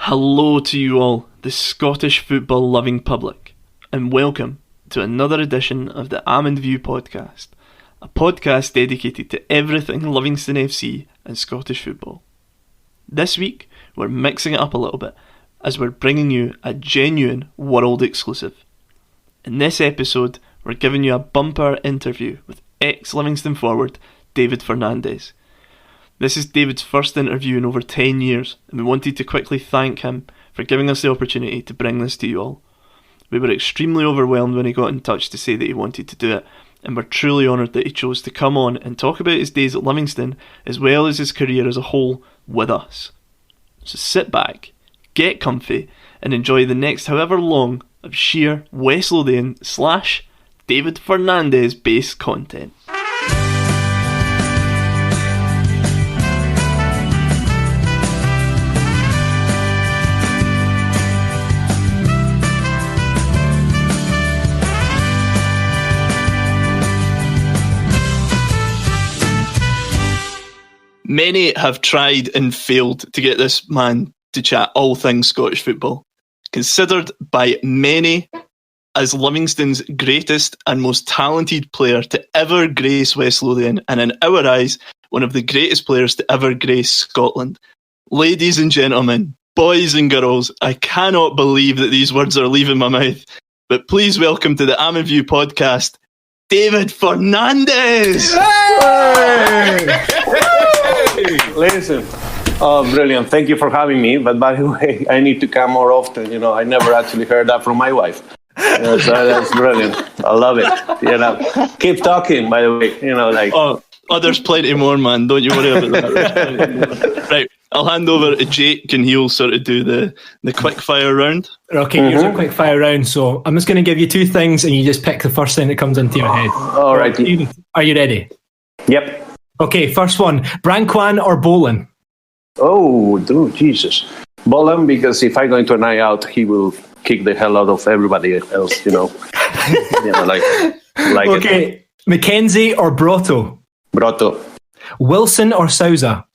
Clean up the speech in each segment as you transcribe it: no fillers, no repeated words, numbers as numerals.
Hello to you all, the Scottish football loving public, and welcome to another edition of the Almond View podcast, a podcast dedicated to everything Livingston FC and Scottish football. This week, we're mixing it up a little bit, as we're bringing you a genuine world exclusive. In this episode, we're giving you a bumper interview with ex-Livingston forward David Fernandez. This is David's first interview in over 10 years, and we wanted to quickly thank him for giving us the opportunity to bring this to you all. We were extremely overwhelmed when he got in touch to say that he wanted to do it, and we're truly honoured that he chose to come on and talk about his days at Livingston, as well as his career as a whole, with us. So sit back, get comfy, and enjoy the next however long of sheer West Lothian / David Fernandez based content. Many have tried and failed to get this man to chat all things Scottish football. Considered by many as Livingston's greatest and most talented player to ever grace West Lothian, and in our eyes, one of the greatest players to ever grace Scotland. Ladies and gentlemen, boys and girls, I cannot believe that these words are leaving my mouth, but please welcome to the Almond View podcast, David Fernandez! Hey! Listen, brilliant. Thank you for having me. But by the way, I need to come more often. You know, I never actually heard that from my wife. So that's brilliant. I love it. You know, keep talking. By the way, you know, like. Oh, there's plenty more, man. Don't you worry about that. Right, I'll hand over to Jake, and he'll sort of do the quick fire round. Okay, here's a quick fire round. So I'm just going to give you two things, and you just pick the first thing that comes into your head. All right. Are you ready? Yep. Okay, first one. Branquan or Bolan? Oh, dude, Jesus. Bolan, because if I go into a night out, he will kick the hell out of everybody else, you know. like okay, it. Mackenzie or Brotto? Brotto. Wilson or Sousa?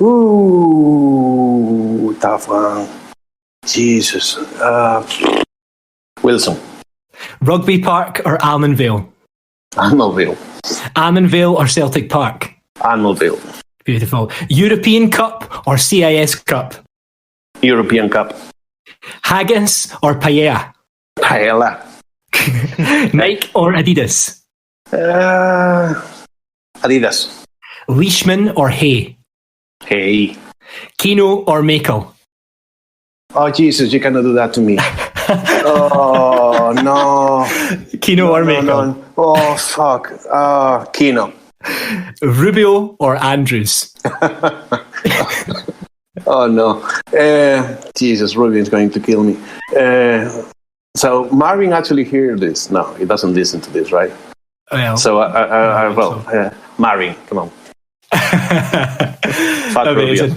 Ooh, tough one. Jesus. Wilson. Rugby Park or Almondvale? Almondvale. Almondvale or Celtic Park? Almondvale. Beautiful. European Cup or CIS Cup? European Cup. Haggis or paella? Paella. Nike or Adidas? Adidas. Leishman or Hay? Hay. Kino or Makel? Oh, Jesus, you cannot do that to me. Oh, no. Kino or Makel? No. Oh, fuck. Kino. Rubio or Andrews? Oh, no. Jesus, Rubio is going to kill me. So Marvin actually hears this. No, he doesn't listen to this, right? Well, so, Marvin, come on. Fuck amazing.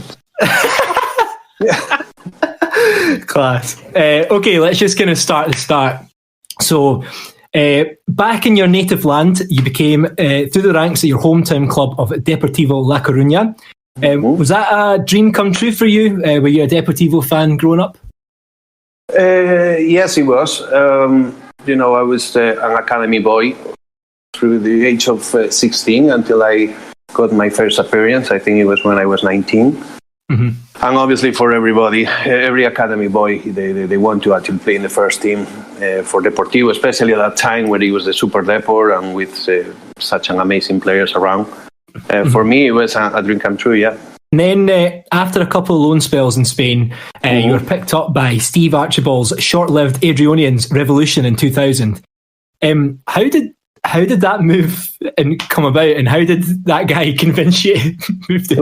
Class. Okay, let's just kind of start at the start. So, back in your native land, you became through the ranks at your hometown club of Deportivo La Coruña. Was that a dream come true for you? Were you a Deportivo fan growing up? Yes, it was. You know, I was an academy boy through the age of 16 until I got my first appearance. I think it was when I was 19. Mm-hmm. And obviously for everybody, every academy boy, they want to actually play in the first team for Deportivo, especially at that time when he was the Super Depor and with such an amazing players around. For me, it was a dream come true, yeah. And then after a couple of loan spells in Spain, you were picked up by Steve Archibald's short-lived Adrionians Revolution in 2000. How did that move and come about, and how did that guy convince you to move to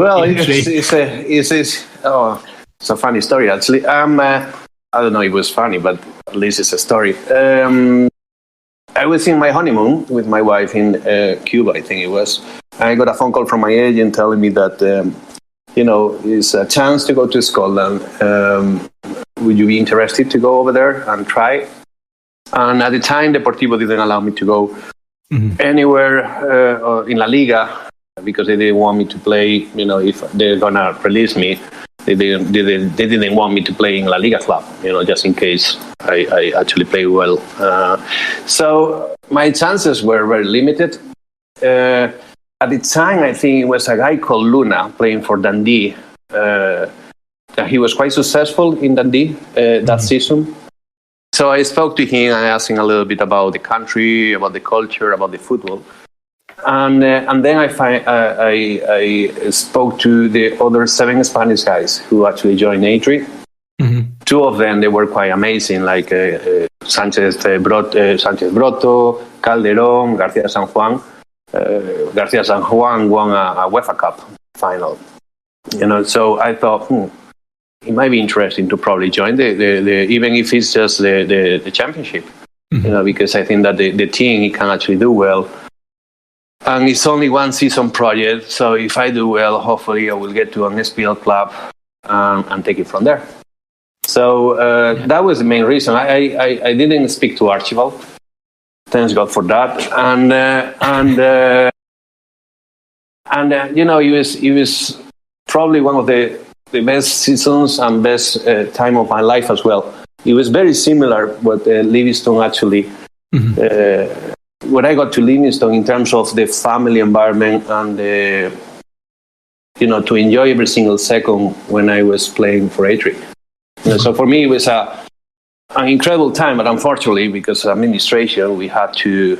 it's a funny story, actually. I don't know if it was funny, but at least it's a story. I was in my honeymoon with my wife in Cuba, I think it was. I got a phone call from my agent telling me that, it's a chance to go to Scotland. Would you be interested to go over there and try? And at the time, Deportivo didn't allow me to go anywhere in La Liga because they didn't want me to play, if they're going to release me. They didn't want me to play in La Liga club, just in case I actually play well. So my chances were very limited. At the time, I think it was a guy called Luna playing for Dundee. He was quite successful in Dundee that season. So I spoke to him and asked him a little bit about the country, about the culture, about the football. And then I spoke to the other 7 Spanish guys who actually joined A3. 2 of them, they were quite amazing, like Sánchez Broto, Calderón, García San Juan. García San Juan won a UEFA Cup final. So I thought, it might be interesting to probably join the even if it's just the championship, because I think that the team, it can actually do well. And it's only 1 season project, so if I do well, hopefully I will get to an SPL club and take it from there. So that was the main reason. I didn't speak to Archibald. Thanks God for that. It was probably one of the best seasons and best time of my life as well. It was very similar what Livingston actually. When I got to Livingston, in terms of the family environment and to enjoy every single second when I was playing for A3. So for me, it was an incredible time, but unfortunately, because of administration, we had to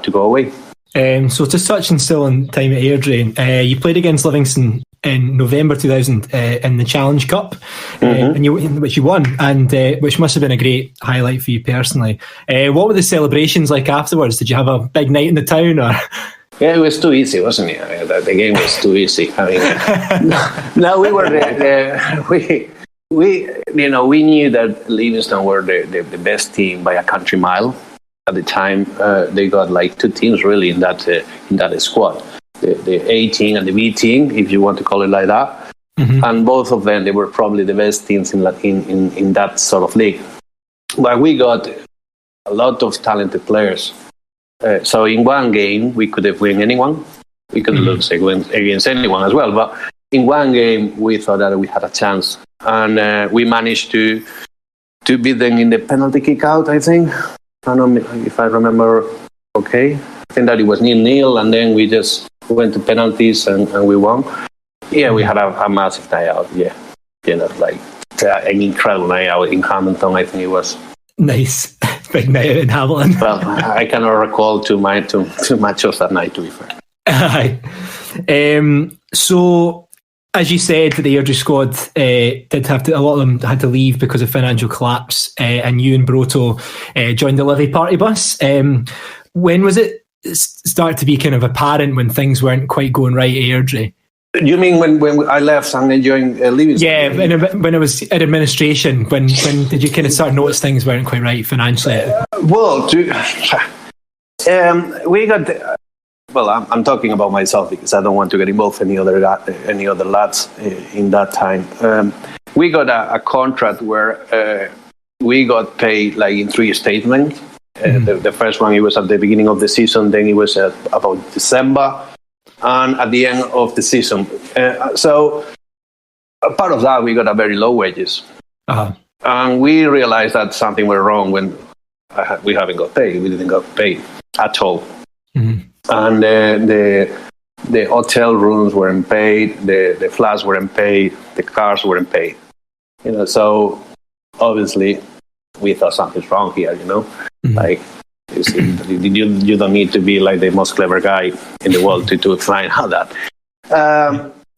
go away. So just touching still on time at Airdrie, you played against Livingston in November 2000 in the Challenge Cup, which you won, and which must have been a great highlight for you personally. What were the celebrations like afterwards? Did you have a big night in the town, or? Yeah, it was too easy, wasn't it? I mean, the game was too easy. I mean, no, we were we knew that Livingston were the best team by a country mile. At the time, they got like 2 teams really in that squad. The A team and the B team, if you want to call it like that. And both of them, they were probably the best teams in that sort of league. But we got a lot of talented players. So in one game, we could have won anyone. We could lose against anyone as well. But in one game, we thought that we had a chance. And we managed to beat them in the penalty kick-out, I think. I don't know if I remember okay. I think that it was 0-0, and then we just went to penalties and we won. Yeah, we had a massive night out. Yeah, like an incredible night out in Hamilton. I think it was nice, big night out in Hamilton. Well, I cannot recall too much of that night, to be fair. So, as you said, the Airdrie squad did have to. A lot of them had to leave because of financial collapse, and you and Broto joined the Livy party bus. When was it start to be kind of apparent when things weren't quite going right at Airdrie? You mean when I left and I joined Livingston? Yeah, when it was in administration, when did you kind of start to notice things weren't quite right financially? We got. I'm talking about myself because I don't want to get involved any other lads in that time. We got a contract where we got paid like in 3 statements. The first one, it was at the beginning of the season, then it was about December, and at the end of the season. So a part of that, we got a very low wages. And we realized that something went wrong when we haven't got paid. We didn't get paid at all. And the hotel rooms weren't paid, the flats weren't paid, the cars weren't paid. So obviously we thought something's wrong here, Like you don't need to be like the most clever guy in the world to find out that.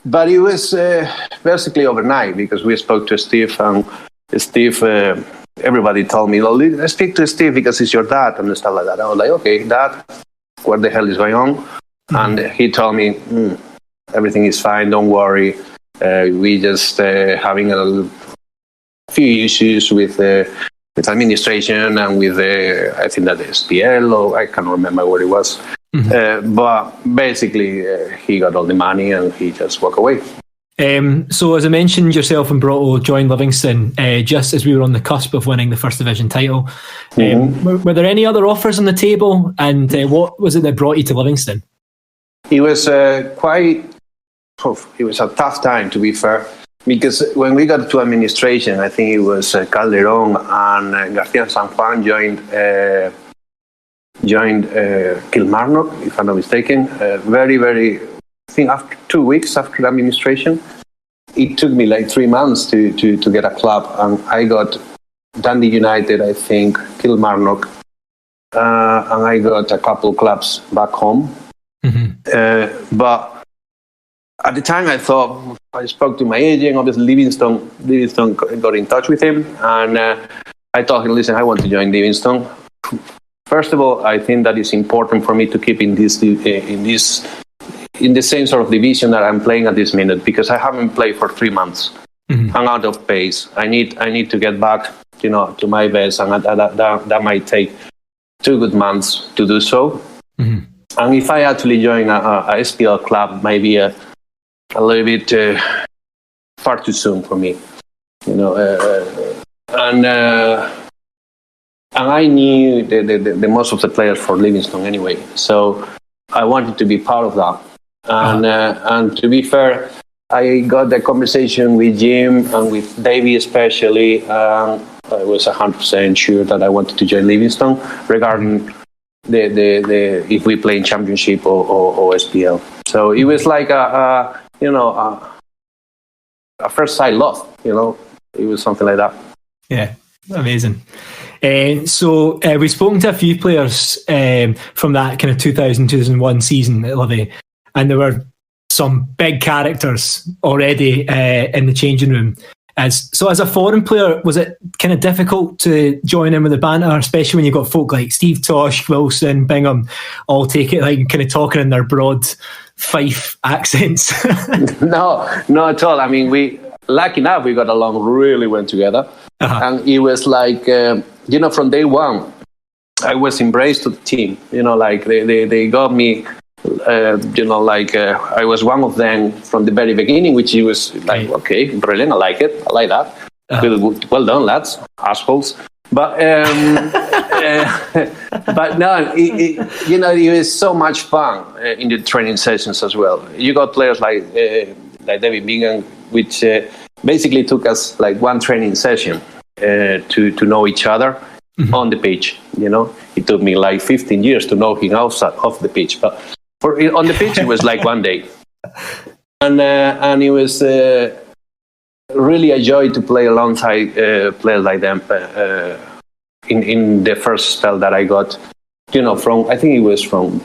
But it was basically overnight because we spoke to Steve, and Steve, everybody told me, well, let's speak to Steve because he's your dad and stuff like that. I was like, okay, Dad, what the hell is going on? And he told me, everything is fine, don't worry. We just having a few issues with administration and with I think that the SPL, or I can't remember what it was. But basically, he got all the money and he just walked away. So as I mentioned, yourself and Broto joined Livingston just as we were on the cusp of winning the First Division title. Were there any other offers on the table, and what was it that brought you to Livingston? It was it was a tough time, to be fair. because when we got to administration, I think it was Calderon and Garcia San Juan joined Kilmarnock, if I'm not mistaken. Very, very, I think after 2 weeks after the administration, it took me like 3 months to get a club, and I got Dundee United, I think, Kilmarnock, and I got a couple clubs back home. Mm-hmm. But at the time, I spoke to my agent. Obviously, Livingston got in touch with him, and I told him, listen, I want to join Livingston. First of all, I think that it's important for me to keep in the same sort of division that I'm playing at this minute, because I haven't played for 3 months. Mm-hmm. I'm out of pace. I need to get back, to my best, and that might take 2 good months to do so. Mm-hmm. And if I actually join a SPL club, maybe a little bit far too soon for me, and I knew the most of the players for Livingston anyway, so I wanted to be part of that. And to be fair, I got the conversation with Jim and with Davey especially. I was 100% sure that I wanted to join Livingston regarding the if we play in Championship or SPL. So it was like a first sight love. It was something like that. Yeah, amazing. So we've spoken to a few players from that kind of 2000-2001 season at Livy, and there were some big characters already in the changing room. As a foreign player, was it kind of difficult to join in with the banter, especially when you've got folk like Steve Tosh, Wilson, Bingham, all take it like kind of talking in their broad Fife accents? No, not at all. I mean, lucky enough, we got along really well together. Uh-huh. And it was like, from day one, I was embraced to the team. Like they got me, I was one of them from the very beginning, which it was like, okay, brilliant, I like it, I like that. Uh-huh. Well done, lads, assholes. But but no, it was so much fun in the training sessions as well. You got players like David Bingham, which basically took us like one training session to know each other. Mm-hmm. On the pitch. It took me like 15 years to know him outside off the pitch, but on the pitch it was like one day, and it was really a joy to play alongside players like them in the first spell that I got. From I think it was from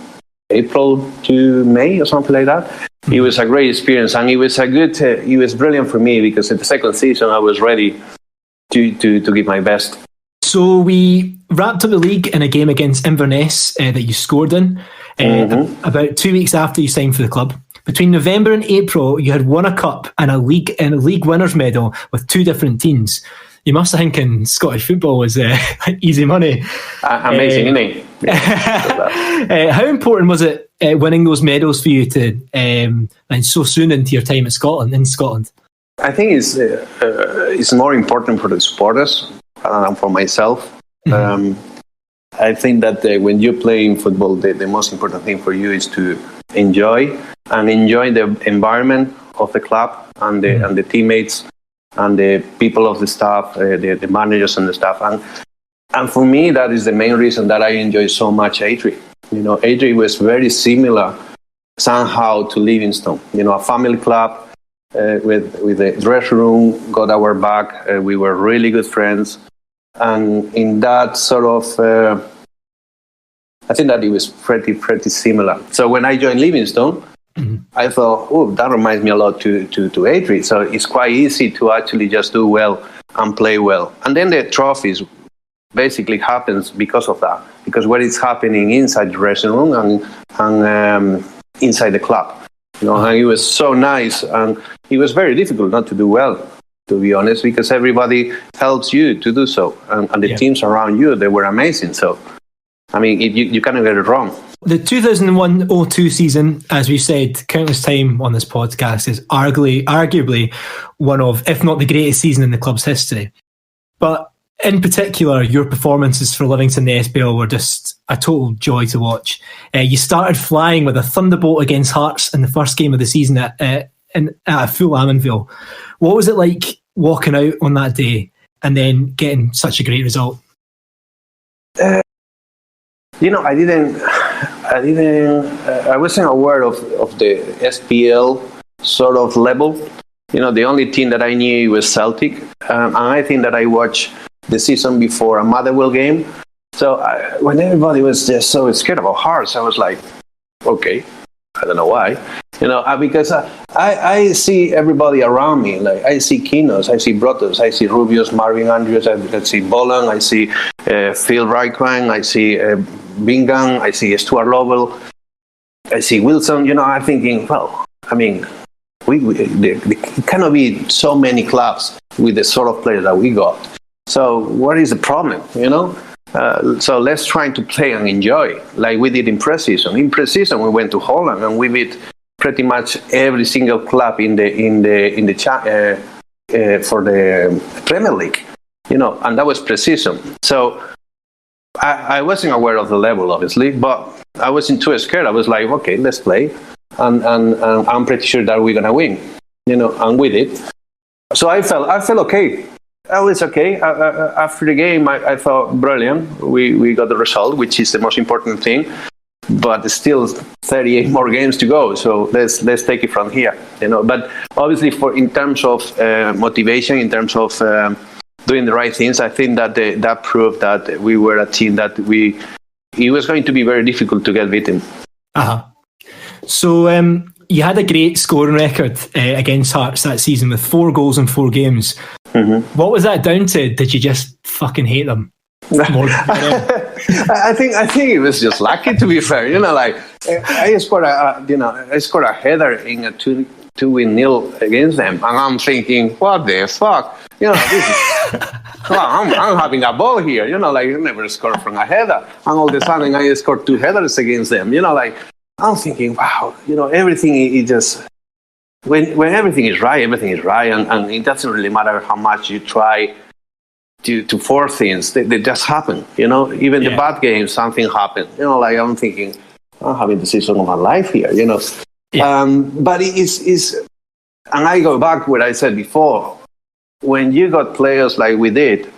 April to May or something like that. Mm-hmm. It was a great experience, and it was it was brilliant for me, because in the second season I was ready to give my best. So we wrapped up the league in a game against Inverness that you scored in about 2 weeks after you signed for the club. Between November and April, you had won a cup and a league winners medal with 2 different teams. You must have think Scottish football was easy money. Amazing, isn't it? How important was it winning those medals for you and so soon into your time in Scotland? I think it's more important for the supporters than for myself. Mm-hmm. I think that when you play in football, the most important thing for you is to enjoy the environment of the club and the teammates and the people of the staff, the managers and the staff. And for me, that is the main reason that I enjoy so much Adri. Adri was very similar somehow to Livingston. A family club with the dressing room, got our back. We were really good friends. And in that sort of, I think that it was pretty similar. So when I joined Livingston, mm-hmm. I thought, oh, that reminds me a lot to Adri. So it's quite easy to actually just do well and play well. And then the trophies basically happens because of that. Because what is happening inside the dressing room and inside the club. And it was so nice. And it was very difficult not to do well, to be honest, because everybody helps you to do so. And the teams around you, they were amazing. So, I mean, you cannot get it wrong. The 2001-02 season, as we've said countless time on this podcast, is arguably one of, if not the greatest season in the club's history. But in particular, your performances for Livingston in the SPL were just a total joy to watch. You started flying with a thunderbolt against Hearts in the first game of the season at at a full Almondville. What was it like walking out on that day and then getting such a great result? I wasn't aware of the SPL sort of level. The only team that I knew was Celtic, and I think that I watched the season before a Motherwell game. So when everybody was just so scared about Hearts, I was like, okay, I don't know why, because I see everybody around me. Like I see Kinos, I see Brotos, I see Rubius, Marvin Andrews, I see Bolan, I see Phil Reichman, I see Bingham, I see Stuart Lovell, I see Wilson. I'm thinking, well, I mean, there cannot be so many clubs with the sort of players that we got. So what is the problem, So let's try to play and enjoy, like we did in pre-season. In pre-season, we went to Holland and we beat pretty much every single club in the for the Premier League, and that was pre-season. So I wasn't aware of the level, obviously, but I wasn't too scared. I was like, okay, let's play, and I'm pretty sure that we're gonna win, and we did. So I felt okay. Oh, it's okay. After the game, I thought brilliant. We got the result, which is the most important thing. But still, 38 more games to go. So let's take it from here. But obviously, in terms of motivation, in terms of doing the right things, I think that that proved that we were a team that it was going to be very difficult to get beaten. So you had a great scoring record against Hearts that season with 4 goals in 4 games. Mm-hmm. What was that down to? Did you just fucking hate them? I think it was just lucky, to be fair. I scored a header in a 2-0 against them, and I'm thinking, what the fuck? This is, I'm having a ball here. I never scored from a header, and all of a sudden I scored 2 headers against them. I'm thinking, wow, everything is just. When everything is right, and it doesn't really matter how much you try to force things, they just happen, Even the bad games, something happened, I'm thinking, I'm having the season of my life here, But it is, and I go back what I said before, when you got players like we did,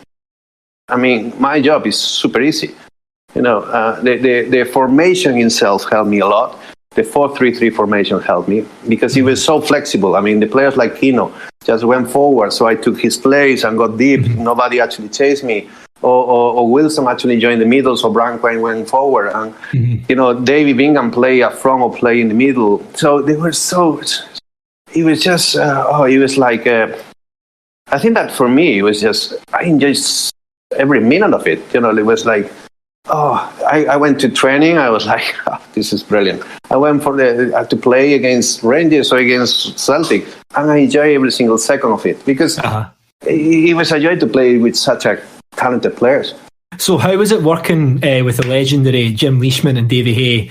I mean, my job is super easy, the formation itself helped me a lot. The 4-3-3 formation helped me because he was so flexible. I mean, the players like Kino just went forward, so I took his place and got deep. Mm-hmm. Nobody actually chased me. Or Wilson actually joined the middle, so Brankwine went forward. And, David Bingham play up front or play in the middle. So they were so... It was just... it was like... I think that for me, it was just... I enjoyed every minute of it. It was like... I went to training. I was like, this is brilliant. I went to play against Rangers or against Celtic, and I enjoy every single second of it because it was a joy to play with such a talented players. So how was it working with the legendary Jim Leishman and Davy Hay?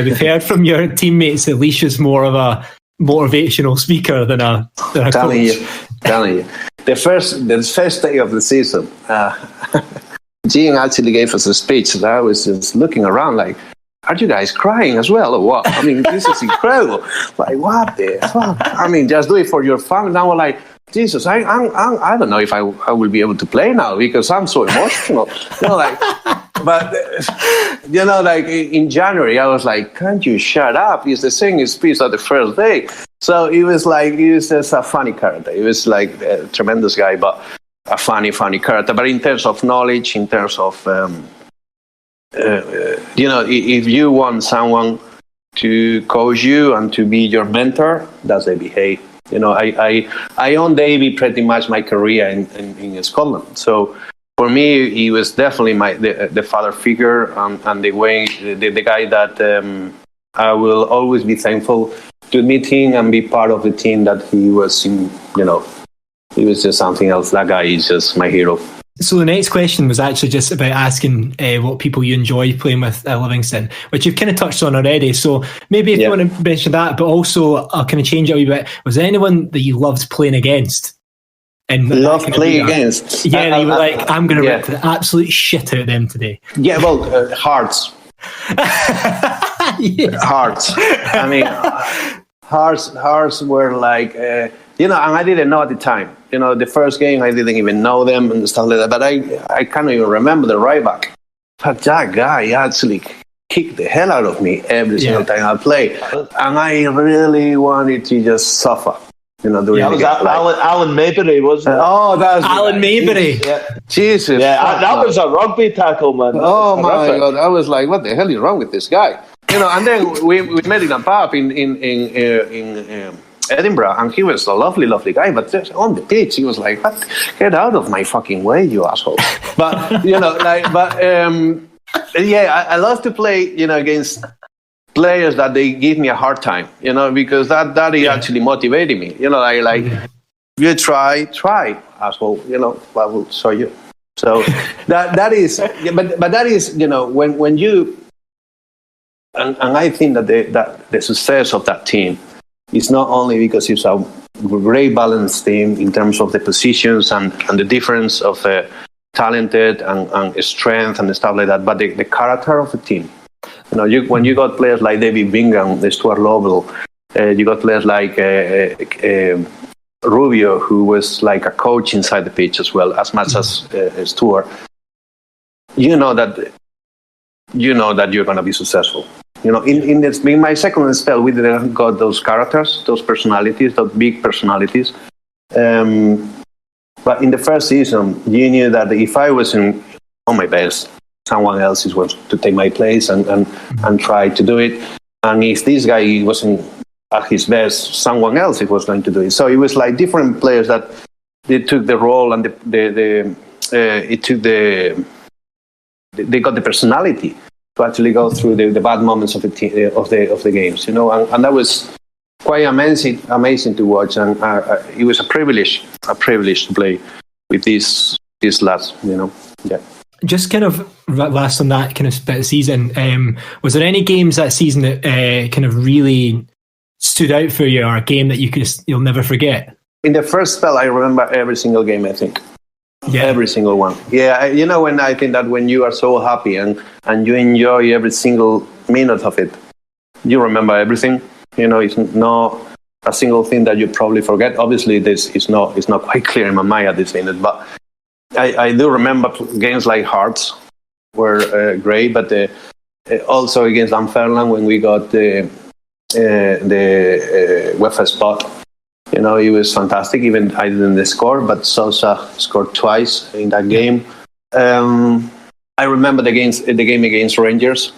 We've heard from your teammates that Leish is more of a motivational speaker than a coach. Telling you. The first day of the season, Jean actually gave us a speech, and I was just looking around like, are you guys crying as well or what? I mean, this is incredible. Like, what the fuck? I mean, just do it for your family. Now we're like, Jesus, I don't know if I will be able to play now because I'm so emotional. But in January, I was like, can't you shut up? He's the singing speech on the first day. So he was just a funny character. He was like a tremendous guy, but a funny character. But in terms of knowledge, in terms of, if you want someone to coach you and to be your mentor, that's Davy Hay. I own Davy pretty much my career in Scotland. So for me, he was definitely the father figure and the way the guy that I will always be thankful to meet him and be part of the team that he was in. He was just something else. That guy is just my hero. So the next question was actually just about asking what people you enjoy playing with at Livingston, which you've kind of touched on already. So maybe if you want to mention that, but also I'll kind of change it a wee bit. Was there anyone that you loved playing against? And loved playing against? Yeah, you were like, I'm going to rip the absolute shit out of them today. Yeah, well, Hearts. Hearts. I mean... Hearts were like, and I didn't know at the time. The first game I didn't even know them and stuff like that. But I can't even remember the right back. But that guy actually kicked the hell out of me every single time I played, and I really wanted to just suffer. During that was Alan Maybury, wasn't it? Oh, that was Alan Maybury. Yeah. Jesus. Yeah, that was a rugby tackle, man. Oh my God! I was like, what the hell is wrong with this guy? And then we met in a pub in Edinburgh, and he was a lovely, lovely guy. But just on the pitch, he was like, "What? Get out of my fucking way, you asshole!" But I love to play, against players that they give me a hard time, because that is actually motivating me. You try, asshole. I will show you. So that is, but that is, when you. And I think that the success of that team is not only because it's a great balanced team in terms of the positions and the difference of talented and strength and stuff like that, but the character of the team. When you got players like David Bingham, Stuart Lovell, you got players like Rubio, who was like a coach inside the pitch as well, as much as Stuart. You know that you're going to be successful. In my second spell, we didn't got those characters, those personalities, those big personalities. But in the first season, you knew that if I was on my best, someone else is going to take my place and try to do it. And if this guy wasn't at his best, someone else was going to do it. So it was like different players that they took the role and they got the personality to actually go through the bad moments of the games, and that was quite amazing to watch, and it was a privilege to play with these lads, Yeah. Just kind of last on that kind of bit of season, was there any games that season that kind of really stood out for you, or a game that you'll never forget? In the first spell, I remember every single game, I think. Yeah. Every single one. Yeah, when I think that when you are so happy and you enjoy every single minute of it, you remember everything. It's not a single thing that you probably forget. Obviously, this is not quite clear in my mind at this minute, but I do remember games like Hearts were great, but also against Dunfermline when we got the UEFA spot. It was fantastic. Even I didn't score, but Sosa scored twice in that game. I remember the game against Rangers,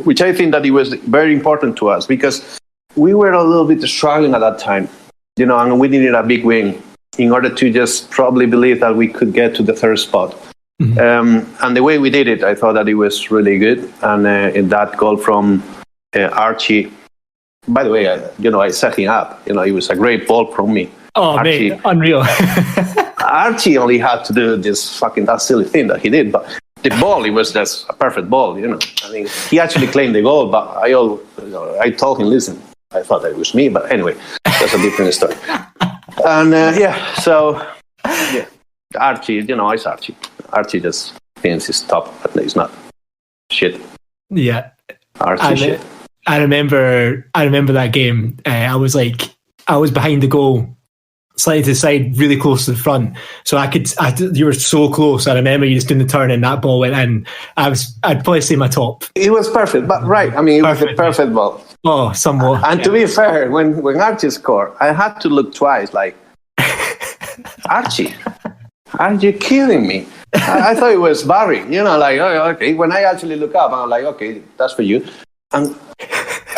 which I think that it was very important to us because we were a little bit struggling at that time, and we needed a big win in order to just probably believe that we could get to the third spot. Mm-hmm. And the way we did it, I thought that it was really good. And in that goal from Archie. By the way, I set him up. It was a great ball from me. Oh, Archie, mate, unreal. Archie only had to do that silly thing that he did, but the ball, it was just a perfect ball. I mean, he actually claimed the goal, but I told him, listen, I thought that it was me, but anyway, that's a different story. And Archie, it's Archie. Archie just thinks he's top, but he's not. Shit. Yeah. Archie shit. I remember that game. I was behind the goal, slightly to the side, really close to the front. So you were so close. I remember you just doing the turn and that ball went in. I'd probably say my top. It was perfect, but right. I mean, it was a perfect ball. Oh, somewhat. And to be fair, when Archie scored, I had to look twice. Like, Archie, are you kidding me? I thought it was Barry. Okay. When I actually look up, I'm like, okay, that's for you. And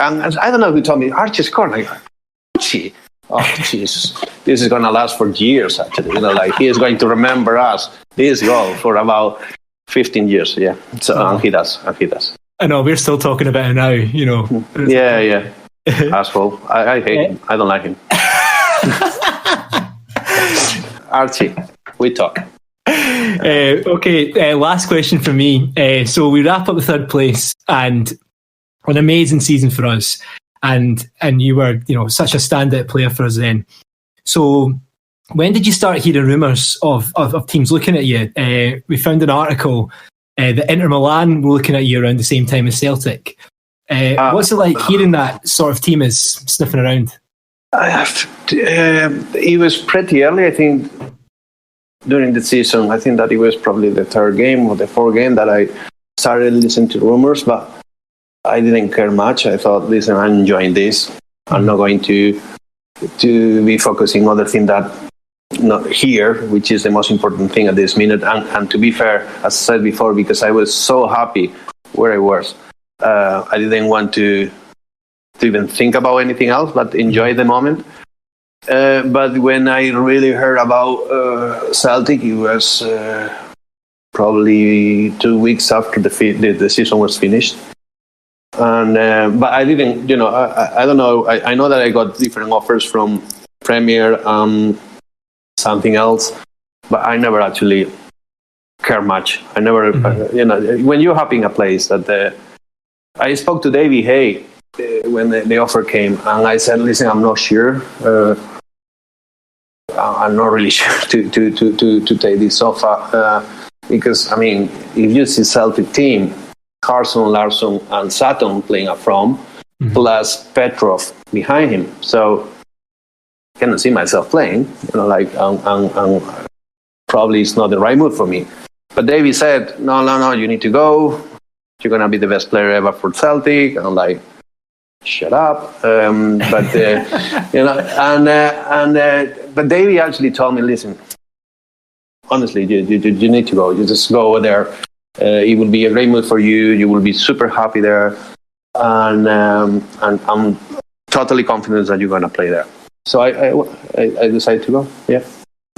I don't know who told me Archie scored. Like, Archie, oh Jesus, this is going to last for years. Actually, he is going to remember us this goal for about 15 years. Yeah, so and he does. I know we're still talking about it now. Yeah. Asshole. I hate him. I don't like him. Archie, we talk. Okay, last question for me. So we wrap up the third place and. An amazing season for us, and you were such a standout player for us then. So when did you start hearing rumours of teams looking at you? We found an article that Inter Milan were looking at you around the same time as Celtic. What's it like hearing that sort of team is sniffing around? It was pretty early, I think, during the season. I think that it was probably the third game or the fourth game that I started listening to rumors, but I didn't care much. I thought, listen, I'm enjoying this. I'm not going to be focusing on other things that not here, which is the most important thing at this minute. And to be fair, as I said before, because I was so happy where I was, I didn't want to even think about anything else, but enjoy the moment. But when I really heard about Celtic, it was probably 2 weeks after the season was finished. And but I didn't, I don't know. I know that I got different offers from Premier, something else, but I never actually care much. I never, when you're happy in a place that I spoke to Davey Hay when the offer came, and I said, listen, I'm not sure. I'm not really sure to take this offer because, I mean, if you see Celtic team, Carson, Larsson, and Sutton playing up front, plus Petrov behind him. So I cannot see myself playing. Probably it's not the right move for me. But Davey said, no, you need to go. You're gonna be the best player ever for Celtic. And I'm like, shut up. But Davey actually told me, listen, honestly, you need to go. You just go over there. It will be a great move for you. You will be super happy there, and I'm totally confident that you're going to play there. So I decided to go. Yeah,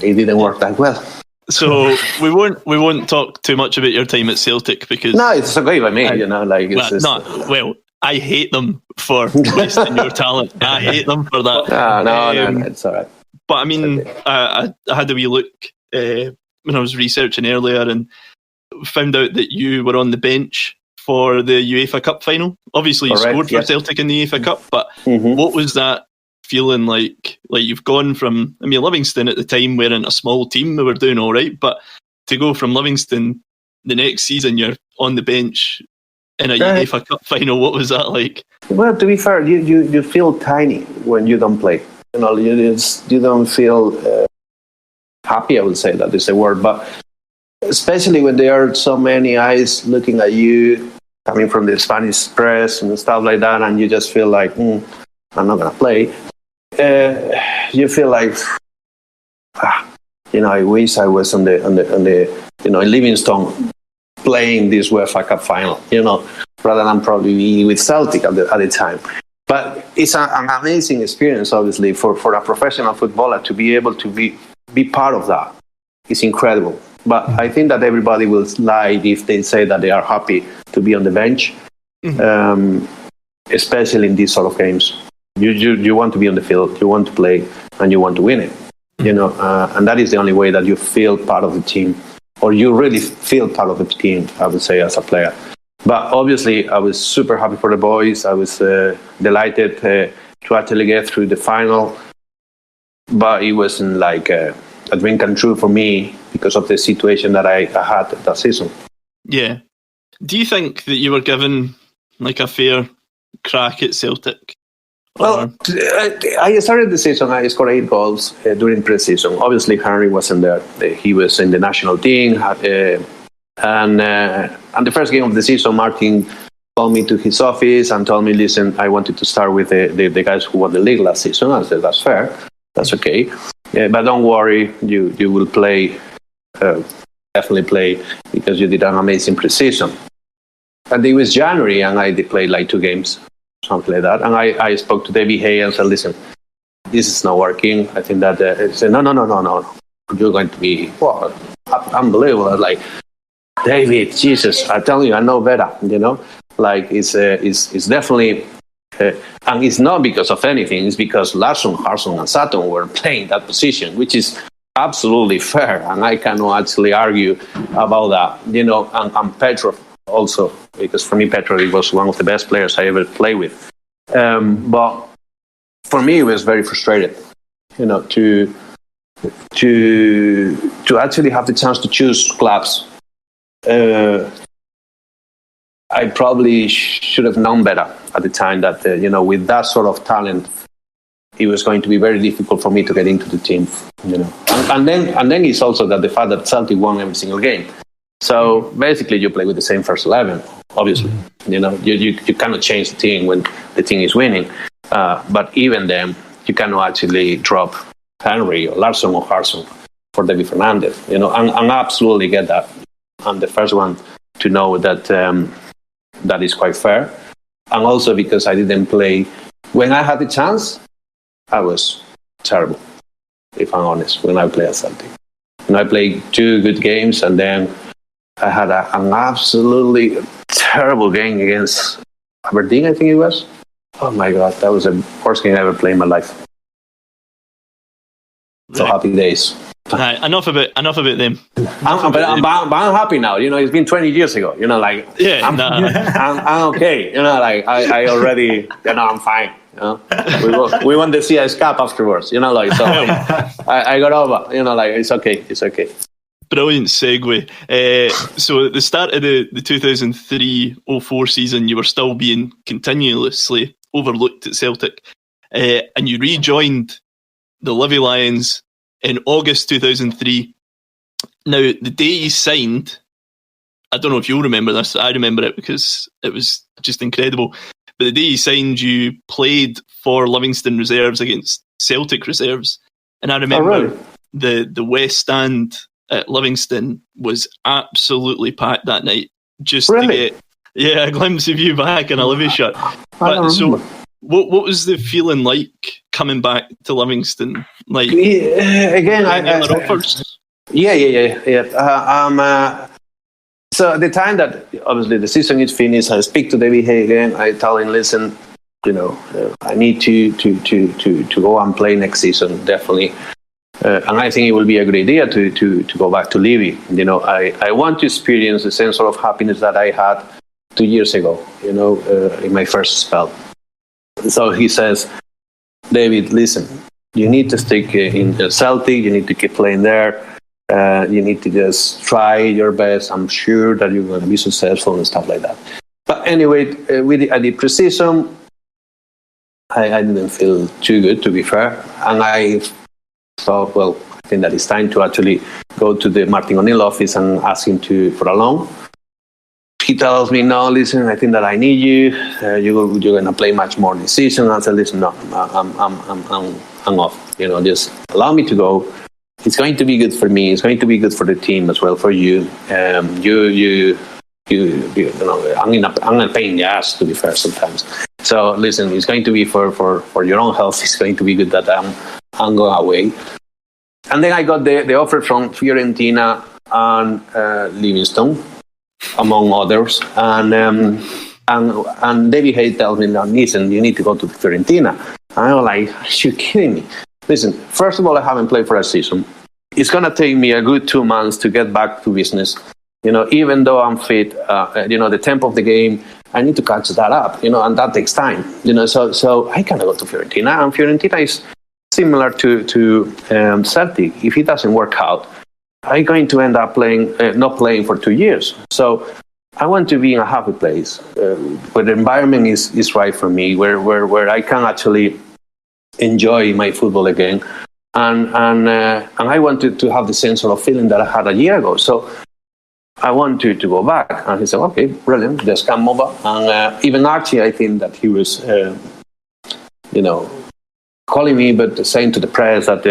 it didn't work that well. So we won't talk too much about your time at Celtic because no, it's okay by me. I hate them for wasting your talent. I hate them for that. No, it's all right. But I mean, I had a wee look when I was researching earlier and found out that you were on the bench for the UEFA Cup final. Obviously, you scored for Celtic in the UEFA Cup, but what was that feeling like? Like you've gone from, I mean, Livingston at the time were in a small team, we were doing all right, but to go from Livingston the next season, you're on the bench in a UEFA Cup final. What was that like? Well, to be fair, you feel tiny when you don't play. You don't feel happy. I would say that is the word, but especially when there are so many eyes looking at you, coming from the Spanish press and stuff like that, and you just feel like, I'm not gonna play. You feel like, I wish I was on the in Livingston playing this UEFA Cup final, rather than probably with Celtic at the time. But it's an amazing experience, obviously, for a professional footballer to be able to be part of that. It's incredible. But I think that everybody will lie if they say that they are happy to be on the bench, especially in these sort of games. You want to be on the field, you want to play, and you want to win it. And that is the only way that you feel part of the team, or you really feel part of the team, I would say, as a player. But obviously, I was super happy for the boys. I was delighted to actually get through the final. But it wasn't like a dream come true for me because of the situation that I had that season. Yeah. Do you think that you were given like a fair crack at Celtic? Well, I started the season, I scored 8 goals during pre-season. Obviously, Henry wasn't there. He was in the national team. And the first game of the season, Martin called me to his office and told me, listen, I wanted to start with the guys who won the league last season. I said, that's fair. That's okay. But don't worry, you will play, definitely play, because you did an amazing pre-season. And it was January, and I did play like 2 games, something like that. And I spoke to David Hay and said, listen, this is not working. I think that he said, no. You're going to be unbelievable. I was like, David, Jesus, I tell you, I know better, Like, it's definitely... and it's not because of anything. It's because Larsson, Harson, and Sutton were playing that position, which is absolutely fair. And I cannot actually argue about that, and Petrov also, because for me, Petrov was one of the best players I ever played with. But for me, it was very frustrating, to actually have the chance to choose clubs. I probably should have known better at the time that, with that sort of talent, it was going to be very difficult for me to get into the team, And then it's also that the fact that Celtic won every single game. So basically, you play with the same first 11. Obviously, you cannot change the team when the team is winning. But even then, you cannot actually drop Henry or Larsson or Harson for David Fernandez. And I absolutely get that. I'm the first one to know that that is quite fair. And also because I didn't play when I had the chance, I was terrible, if I'm honest, when I played at Celtic. I played 2 good games, and then I had an absolutely terrible game against Aberdeen, I think it was. Oh my God, that was the worst game I ever played in my life. So happy days. Enough about them. But I'm happy now. It's been 20 years ago. I'm okay. I already. I'm fine. We won the CS Cup afterwards. So I got over. It's okay. It's okay. Brilliant segue. So at the start of the 2003-04 season, you were still being continuously overlooked at Celtic, and you rejoined the Livy Lions in August 2003. Now, the day you signed, I don't know if you'll remember this, I remember it because it was just incredible, but the day you signed, you played for Livingston reserves against Celtic reserves. And I remember the West Stand at Livingston was absolutely packed that night, just to get a glimpse of you back in a Livy shirt. But so, what was the feeling like coming back to Livingston? Like again, offers? So at the time that obviously the season is finished, I speak to David Hay again. I tell him, listen, I need to go and play next season, definitely. And I think it will be a great idea to go back to Livy. I want to experience the same sort of happiness that I had 2 years ago, in my first spell. So he says, David, listen, you need to stick in Celtic, you need to keep playing there, you need to just try your best. I'm sure that you're going to be successful and stuff like that. But anyway, I did pre-season. I didn't feel too good, to be fair. And I thought, well, I think that it's time to actually go to the Martin O'Neill office and ask him for a loan. He tells me, no, listen, I think that I need you. You're going to play much more this season. I said, listen, no, I'm off. Just allow me to go. It's going to be good for me. It's going to be good for the team as well, for you. I'm in a pain in the ass, to be fair, sometimes. So listen, it's going to be for your own health. It's going to be good that I'm going away. And then I got the offer from Fiorentina and Livingston, among others, and David Hay tells me, now listen, you need to go to Fiorentina. And I was like, are you kidding me? Listen, first of all, I haven't played for a season. It's going to take me a good 2 months to get back to business. Even though I'm fit, the tempo of the game, I need to catch that up, and that takes time. So I cannot go to Fiorentina, and Fiorentina is similar to Celtic. If it doesn't work out, I'm going to end up not playing for 2 years. So I want to be in a happy place where the environment is right for me, where I can actually enjoy my football again, and I wanted to have the same sort of feeling that I had a year ago. So I want to go back. And he said, okay, brilliant, just come over. And even Archie, I think that he was, calling me, but saying to the press that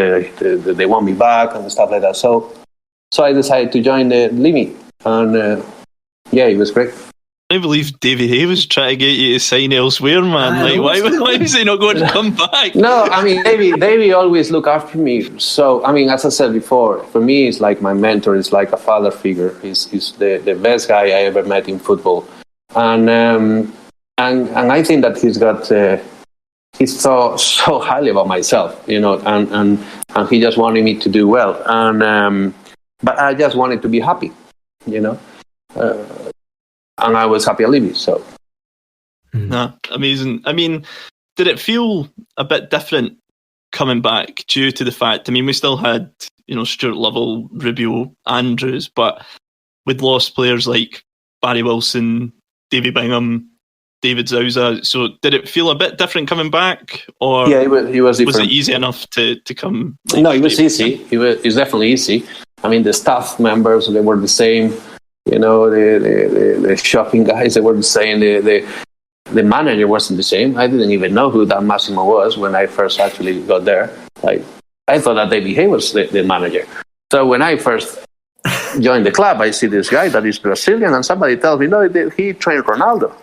they want me back and stuff like that. So I decided to join the Livy, and it was great. I believe Davy Hay was trying to get you to sign elsewhere, man. Why was he not going to come back? No, I mean, Davy always look after me. So, I mean, as I said before, for me, it's like my mentor. It's like a father figure. He's the best guy I ever met in football, and I think that he's so highly about myself, and he just wanted me to do well, and but I just wanted to be happy, and I was happy at Livy, so. Nah, amazing. I mean, did it feel a bit different coming back due to the fact, I mean, we still had, Stuart Lovell, Rubio, Andrews, but we'd lost players like Barry Wilson, Davy Bingham, David Zauza. So did it feel a bit different coming back, or Yeah, he was different. was it easy enough to come? No, it was easy. It was definitely easy. I mean, the staff members, they were the same. You know, the shopping guys, they were the same. The manager wasn't the same. I didn't even know who that Massimo was when I first actually got there. Like, I thought that David Hay was the manager. So when I first joined the club, I see this guy that is Brazilian, and somebody tells me, no, he trained Ronaldo.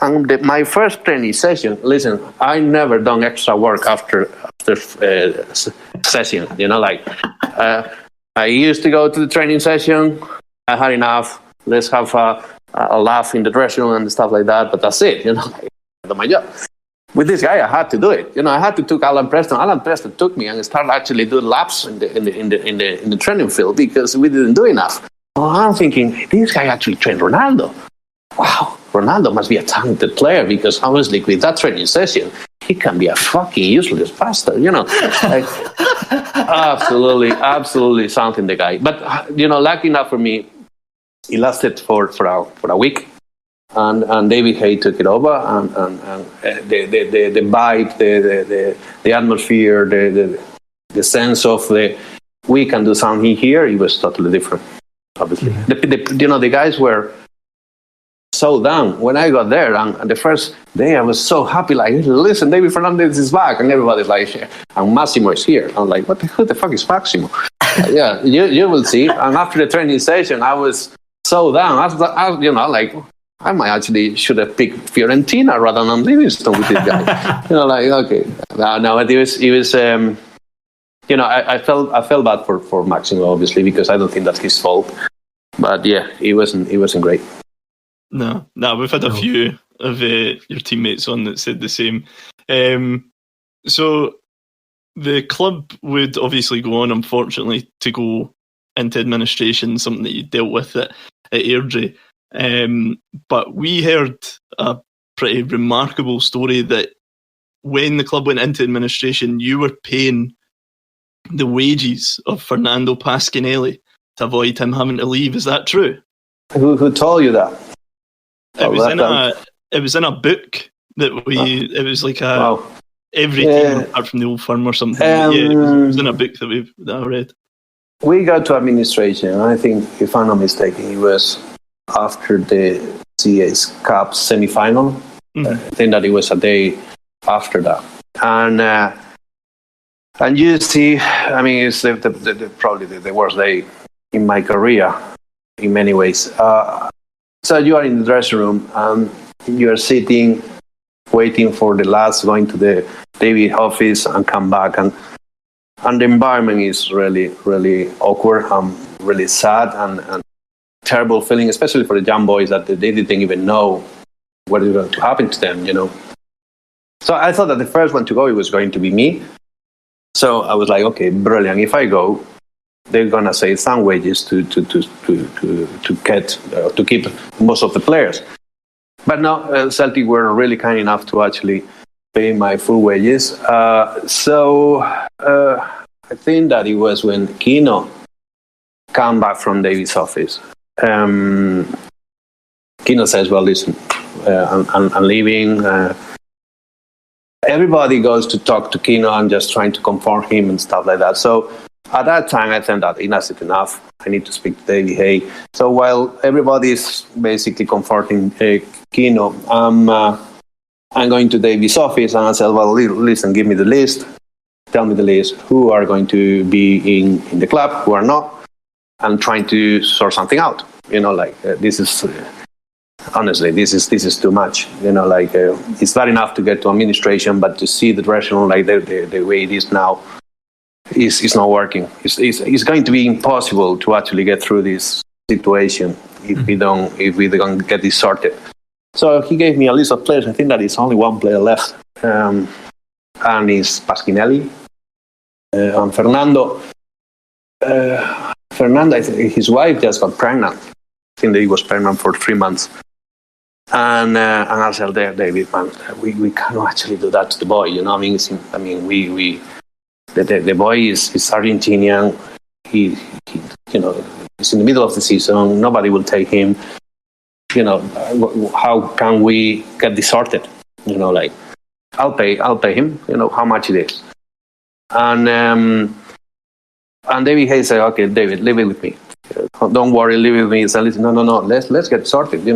And my first training session, listen, I never done extra work after session. You know, like I used to go to the training session. I had enough. Let's have a laugh in the dressing room and stuff like that. But that's it. You know, like, I did my job. With this guy, I had to do it. You know, I had to take Alan Preston. Alan Preston took me and started actually doing laps in the training field because we didn't do enough. Oh, I'm thinking, this guy actually trained Ronaldo. Wow, Ronaldo must be a talented player because honestly, with that training session, he can be a fucking useless bastard. You know, like, absolutely something, the guy. But you know, lucky enough for me, it lasted for a week. And David Hay took it over, and the vibe, the atmosphere, the sense of we can do something here, it was totally different. Obviously, the guys were so down when I got there, and the first day I was so happy. Like, listen, David Fernandez is back, and everybody's like, and Massimo is here. I'm like, who the fuck is Massimo? Yeah, you will see. And after the training session, I was so down. I you know, like, I might actually should have picked Fiorentina rather than Livingston with this guy. You know, like, okay, no, it was. You know, I felt bad for Maximo, obviously, because I don't think that's his fault. But yeah, it wasn't great. No, we've had a few of your teammates on that said the same. So the club would obviously go on, unfortunately, to go into administration, something that you dealt with at Airdrie. But we heard a pretty remarkable story that when the club went into administration, you were paying the wages of Fernando Pasquinelli to avoid him having to leave. Is that true? Who told you that? It was in a book that it was like every team apart from the Old Firm or something. It was in a book that I read. We got to administration, and I think, if I'm not mistaken, it was after the CA's Cup semi-final. Mm-hmm. I think that it was a day after that. And you see, I mean, it's probably the worst day in my career in many ways. So you are in the dressing room and you are sitting, waiting for the lads going to the David office and come back. And the environment is really, really awkward and really sad and terrible feeling, especially for the young boys that they didn't even know what is going to happen to them, you know. So I thought that the first one to go, it was going to be me. So I was like, okay, brilliant. If I go, they're gonna save some wages to keep most of the players. But no, Celtic were really kind enough to actually pay my full wages. So I think that it was when Kino came back from David's office. Kino says, well, listen, I'm leaving. Everybody goes to talk to Kino and just trying to comfort him and stuff like that. So at that time, I think that enough is enough. I need to speak to David Hay. So while everybody is basically comforting Kino, I'm going to David's office and I said, well, listen, give me the list. Tell me the list. Who are going to be in the club, who are not, and trying to sort something out. You know, like this is... honestly, this is too much. You know, like it's bad enough to get to administration, but to see the dressing room like the way it is now is not working. It's going to be impossible to actually get through this situation if we don't get this sorted. So he gave me a list of players. I think that is only one player left, and it's Pasquinelli and Fernando. Fernando, his wife just got pregnant. I think that he was pregnant for 3 months. And I said, David, man, we cannot actually do that to the boy. You know, the boy is Argentinian. He, you know, he's in the middle of the season. Nobody will take him. how can we get this sorted? Like, I'll pay him, how much it is. And David Hayes said, okay, David, leave it with me. Don't worry, leave it with me. He said, listen, no, let's get sorted. He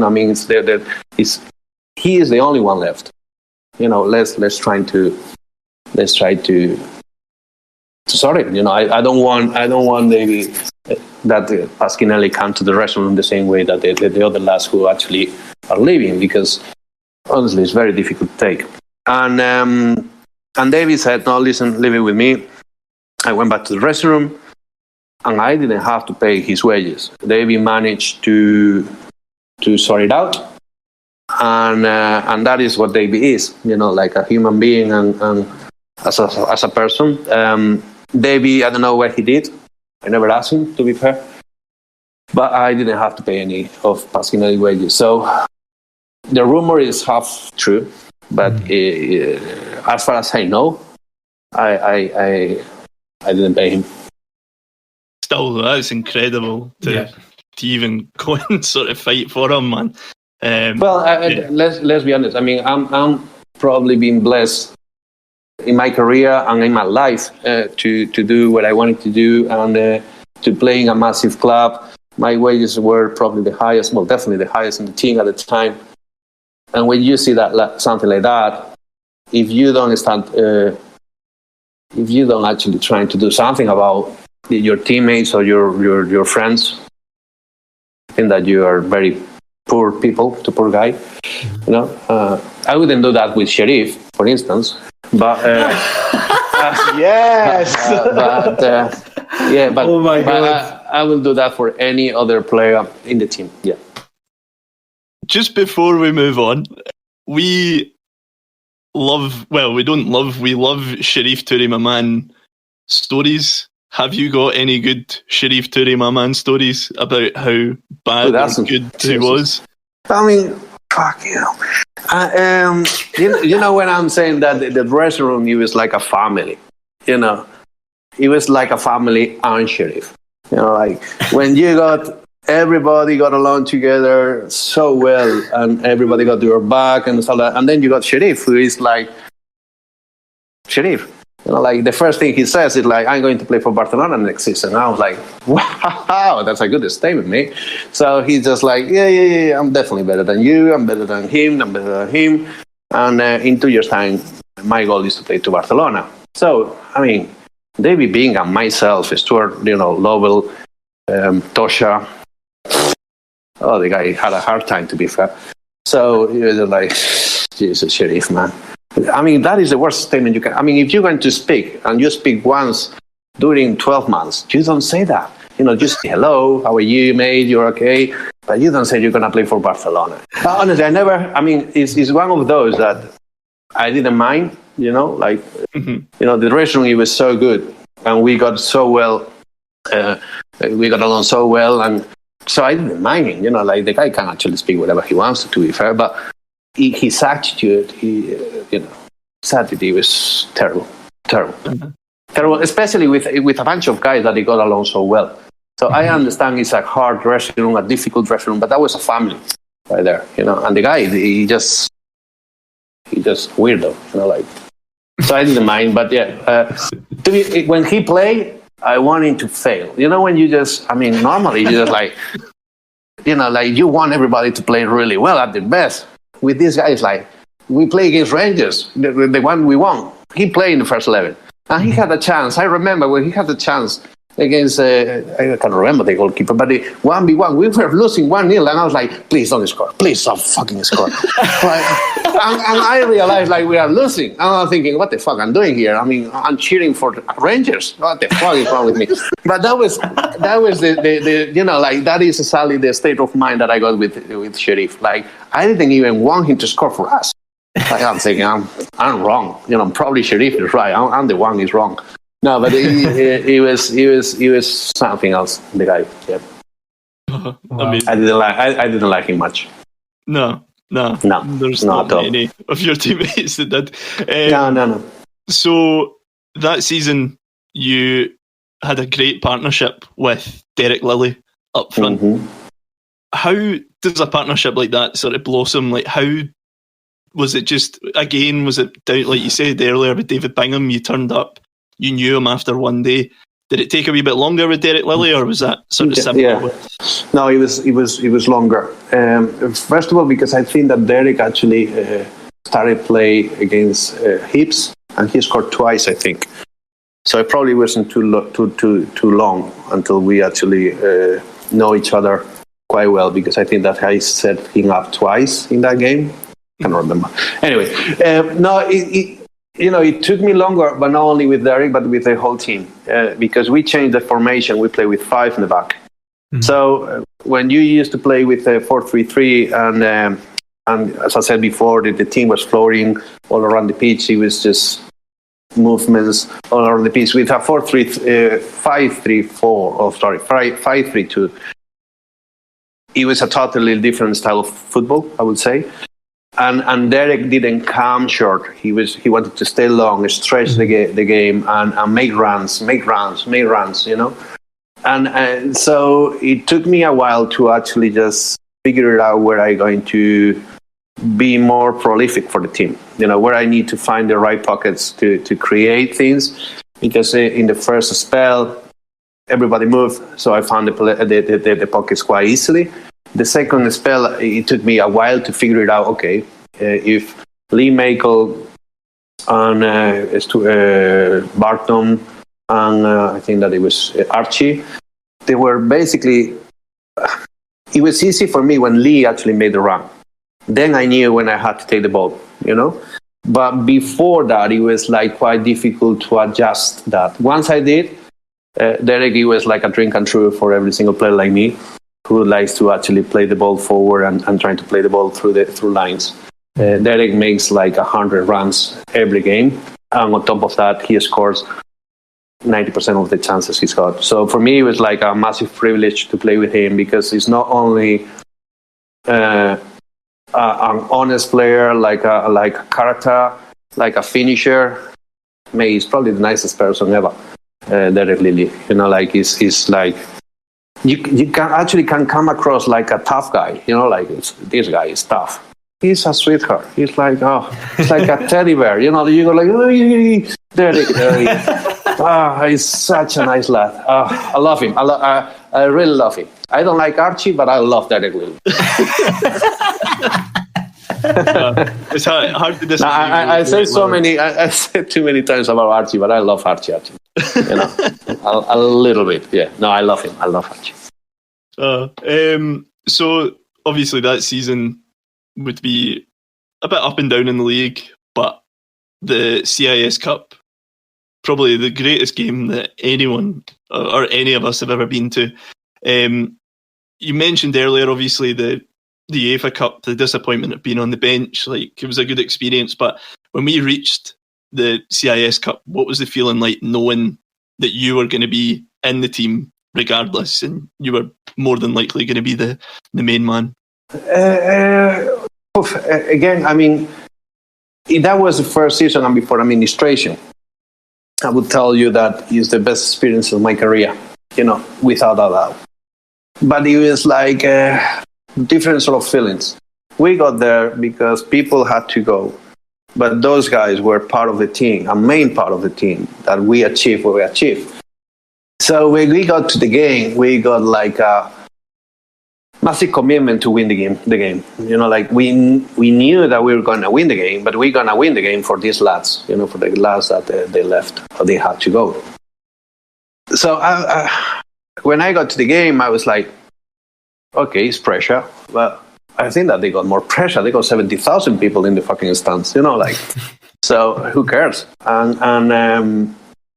is the only one left. Let's try to sort it. I don't want David that Pasquinelli come to the restaurant the same way that the other lads who actually are leaving, because honestly it's very difficult to take. And David said, no, listen, leave it with me. I went back to the restroom, and I didn't have to pay his wages. David managed to sort it out, and that is what David is, like a human being and as a person. David, I don't know what he did. I never asked him, to be fair, but I didn't have to pay any of Pasquinelli wages. So the rumor is half true, but as far as I know, I didn't pay him. Still, that's incredible to even go and sort of fight for him, man. Let's be honest. I mean, I'm probably being blessed in my career and in my life to do what I wanted to do, and to play in a massive club. My wages were probably the highest, well, definitely the highest in the team at the time. And when you see that something like that, if you don't actually try to do something about your teammates or your friends, I think that you are very poor guy. I wouldn't do that with Sheriff, for instance, but yes. Oh my God. I will do that for any other player in the team. Yeah. Just before we move on, we love Sharif Toure, my man, stories. Have you got any good Sharif Toure, my man, stories about how bad or good he was? I mean, fuck you. When I'm saying that the dressing room, it was like a family. It was like a family and Sharif. Like when everybody got along together so well, and everybody got your back and so that, and then you got Sharif, who is like Sharif. Like the first thing he says is like, I'm going to play for Barcelona next season. And I was like, wow, that's a good statement, mate. So he's just like, yeah, I'm definitely better than you. I'm better than him. And in 2 years' time, my goal is to play to Barcelona. So, I mean, David Being and myself, Stuart, Lovell, Tosha. Oh, the guy had a hard time, to be fair. So he was like, Jesus, Sharif, man. I mean, that is the worst statement you can. I mean, if you're going to speak and you speak once during 12 months, you don't say that. Just say, hello, how are you, mate? You're okay. But you don't say you're going to play for Barcelona. Honestly, it's one of those that I didn't mind, like, the restaurant, it was so good. And we got so well, we got along so well. And so I didn't mind him, like the guy can actually speak whatever he wants to be fair. But his attitude, his attitude was terrible, terrible, especially with a bunch of guys that he got along so well. So I understand it's a hard dressing room, a difficult dressing room, but that was a family right there, And the guy, he just weirdo, like. So I didn't mind, but when he played, I want him to fail. When you normally you just like, like you want everybody to play really well at their best. With these guys, like, we play against Rangers, the one we won. He played in the first 11. And he had a chance. I remember when he had the chance against, I can't remember the goalkeeper, but the 1v1, we were losing 1-0, and I was like, please don't score. Please don't fucking score. and I realized, like, we are losing. And I'm thinking, what the fuck I'm doing here? I mean, I'm cheering for Rangers. What the fuck is wrong with me? But that was the like, that is exactly the state of mind that I got with Sharif. Like, I didn't even want him to score for us. Like, I'm thinking, I'm wrong. Probably Sharif is right. I'm the one who's wrong. No, but he was something else. The guy, yeah. Wow. I didn't like him much. No. There's not many of your teammates that did. No. So that season, you had a great partnership with Derek Lilly up front. how does a partnership like that sort of blossom? Like, how was it just, again, was it down, like you said earlier with David Bingham, you turned up, you knew him after one day. Did it take a wee bit longer with Derek Lilly, or was that sort of simple? Yeah. No, it was longer. First of all, because I think that Derek actually started play against Hibs, and he scored twice, I think. So it probably wasn't too long until we actually know each other quite well, because I think that I set him up twice in that game. I can't remember. Anyway, it took me longer, but not only with Derek, but with the whole team, because we changed the formation. We play with 5 in the back. Mm-hmm. So when you used to play with a 4-3-3, and as I said before, the team was floating all around the pitch. It was just movements all around the pitch. With a 5-3-2, it was a totally different style of football, I would say. And Derek didn't come short. He wanted to stay long, stretch the game, and make runs. And so it took me a while to actually just figure out where I'm going to be more prolific for the team. Where I need to find the right pockets to create things. Because in the first spell, everybody moved, so I found the pockets quite easily. The second spell, it took me a while to figure it out. Okay, if Lee Makel and Barton and I think that it was Archie, they were basically. It was easy for me when Lee actually made the run. Then I knew when I had to take the ball, But before that, it was like quite difficult to adjust that. Once I did, Derek, it was like a dream come true for every single player like me, who likes to actually play the ball forward and trying to play the ball through lines. Derek makes like 100 runs every game, and on top of that, he scores 90% of the chances he's got. So for me, it was like a massive privilege to play with him, because he's not only an honest player, like a character, like a finisher. He's probably the nicest person ever, Derek Lilly. He's like. You can come across like a tough guy, this guy is tough. He's a sweetheart. He's like, it's like a teddy bear, you go like, Derek. He's such a nice lad. I love him. I really love him. I don't like Archie, but I love Derek Lilly. It's hard to describe. I said too many times about Archie, but I love Archie. A little bit. Yeah. No, I love him. I love Archie. So obviously that season would be a bit up and down in the league, but the CIS Cup, probably the greatest game that anyone or any of us have ever been to. You mentioned earlier, obviously, the UEFA Cup, the disappointment of being on the bench. Like, it was a good experience, but when we reached the CIS Cup, what was the feeling like, knowing that you were going to be in the team regardless, and you were more than likely going to be the main man? Again, I mean, that was the first season and before administration. I would tell you that it's the best experience of my career, without a doubt. But it was like different sort of feelings. We got there because people had to go. But those guys were part of the team, a main part of the team, that we achieved what we achieved. So when we got to the game, we got like a massive commitment to win the game. We knew that we were going to win the game, but we're going to win the game for these lads, for the lads that they left, or they had to go. So when I got to the game, I was like, okay, it's pressure, but I think that they got more pressure. They got 70,000 people in the fucking stands, so who cares? And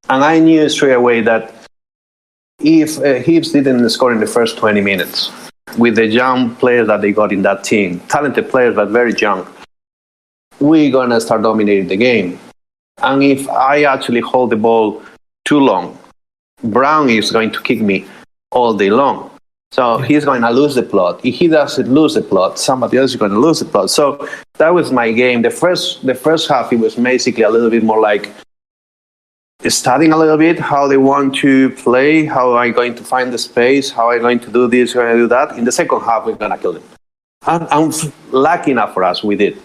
I knew straight away that if Hibs didn't score in the first 20 minutes, with the young players that they got in that team, talented players but very young, we're going to start dominating the game. And if I actually hold the ball too long, Brown is going to kick me all day long. So he's going to lose the plot. If he doesn't lose the plot, somebody else is going to lose the plot. So that was my game. The first half, it was basically a little bit more like studying a little bit how they want to play, how I'm going to find the space, how I'm going to do this, how I do that. In the second half, we're going to kill them. And lucky enough for us, we did.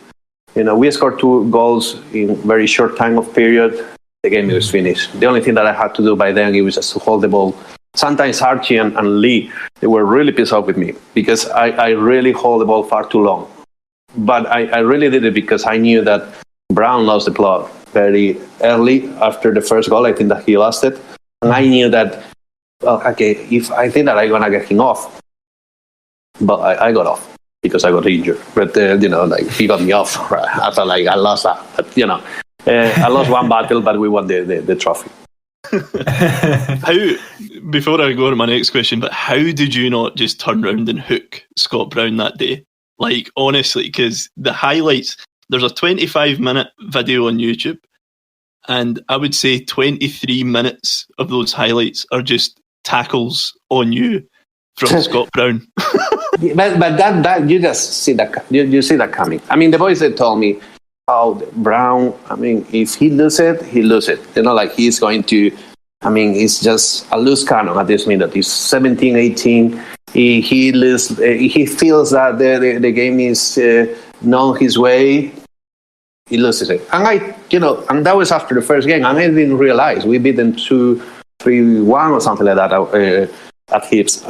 We scored 2 goals in very short time of period. The game was finished. The only thing that I had to do by then, it was just to hold the ball. Sometimes Archie and Lee, they were really pissed off with me because I really hold the ball far too long. But I really did it because I knew that Brown lost the plot very early after the first goal. I think that he lost it. And I knew that, if I think that I'm going to get him off. But I got off because I got injured. But, he got me off. I felt like I lost that. But, I lost one battle, but we won the trophy. Before I go to my next question, but how did you not just turn around and hook Scott Brown that day? Like, honestly, because the highlights, there's a 25-minute video on YouTube, and I would say 23 minutes of those highlights are just tackles on you from Scott Brown. but that you just see that you see that coming. I mean, the boys that told me, Brown, I mean, if he loses it, he loses it. He's going to, it's just a loose cannon at this minute. He's 17, 18. He feels that the game is not his way. He loses it. And that was after the first game. And I didn't realize we beat them 2-3-1 or something like that at Hips.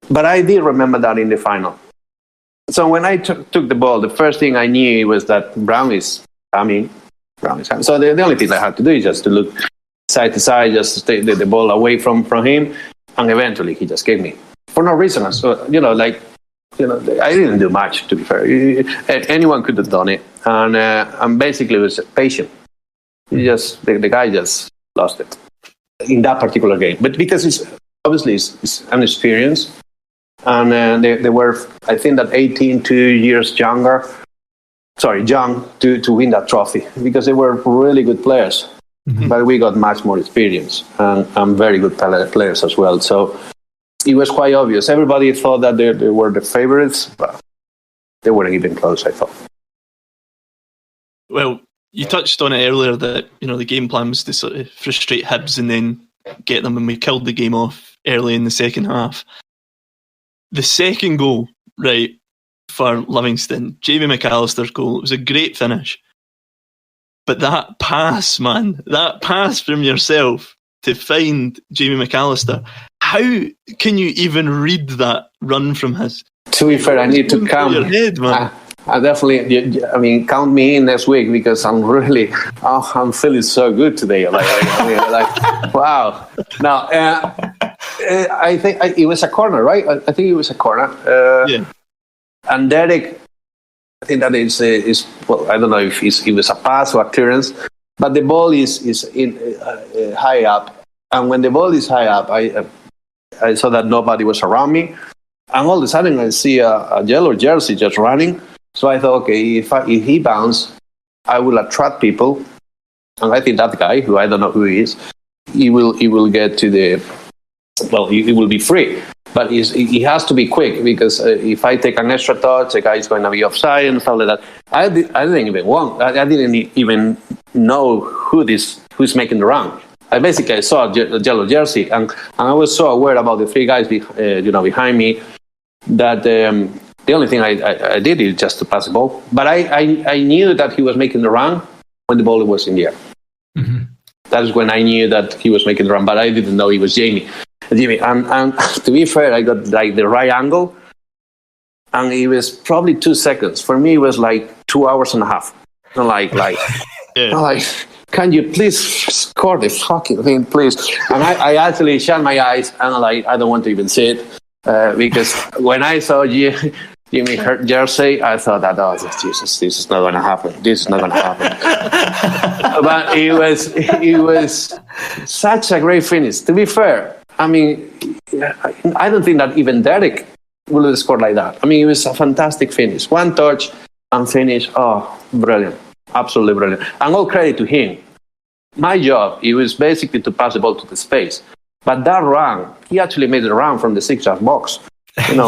But I did remember that in the final. So when I took the ball, the first thing I knew was that Brown is coming. So the only thing I had to do is just to look side to side, just to take the ball away from him, and eventually he just gave me for no reason. So I didn't do much, to be fair. Anyone could have done it, and basically was patient. The guy just lost it in that particular game, but because it's obviously it's an experience. And they were, I think, that 2 years young to win that trophy because they were really good players. Mm-hmm. But we got much more experience and very good players as well. So it was quite obvious. Everybody thought that they were the favorites, but they weren't even close, I thought. Well, you touched on it earlier that the game plan was to sort of frustrate Hibs and then get them, and we killed the game off early in the second half. The second goal, right, for Livingston, Jamie McAllister's goal, it was a great finish. But that pass, man, from yourself to find Jamie McAllister, how can you even read that run from his? To be fair, I need to count. Your head, man. I definitely, count me in next week because I'm really, I'm feeling so good today. Wow. Now, I think it was a corner, right? I think it was a corner. Yeah. And Derek, I think that is well, I don't know if it was a pass or a clearance, but the ball is in high up. And when the ball is high up, I saw that nobody was around me. And all of a sudden, I see a yellow jersey just running. So I thought, okay, if he bounces, I will attract people. And I think that guy, who I don't know who he is, he will get to the... Well, he will be free. But he has to be quick because if I take an extra touch, the guy is going to be offside and stuff like that. I didn't even want. I didn't even know who's making the run. I basically saw a yellow jersey, and I was so aware about the 3 guys behind me that the only thing I did is just to pass the ball. But I knew that he was making the run when the ball was in the air. Mm-hmm. That's when I knew that he was making the run, but I didn't know he was Jamie. And to be fair, I got the right angle, and it was probably 2 seconds. For me, it was 2 hours and a half. Yeah. Can you please score the fucking thing, please? And I actually shut my eyes and I don't want to even see it because when I saw Jimmy jersey, I thought that, Jesus, this is not going to happen. This is not going to happen. But it was such a great finish. To be fair, I don't think that even Derek would have scored like that. It was a fantastic finish. 1 touch and finish. Oh, brilliant. Absolutely brilliant. And all credit to him. My job, it was basically to pass the ball to the space. But that run, he actually made a run from the 6-yard box, and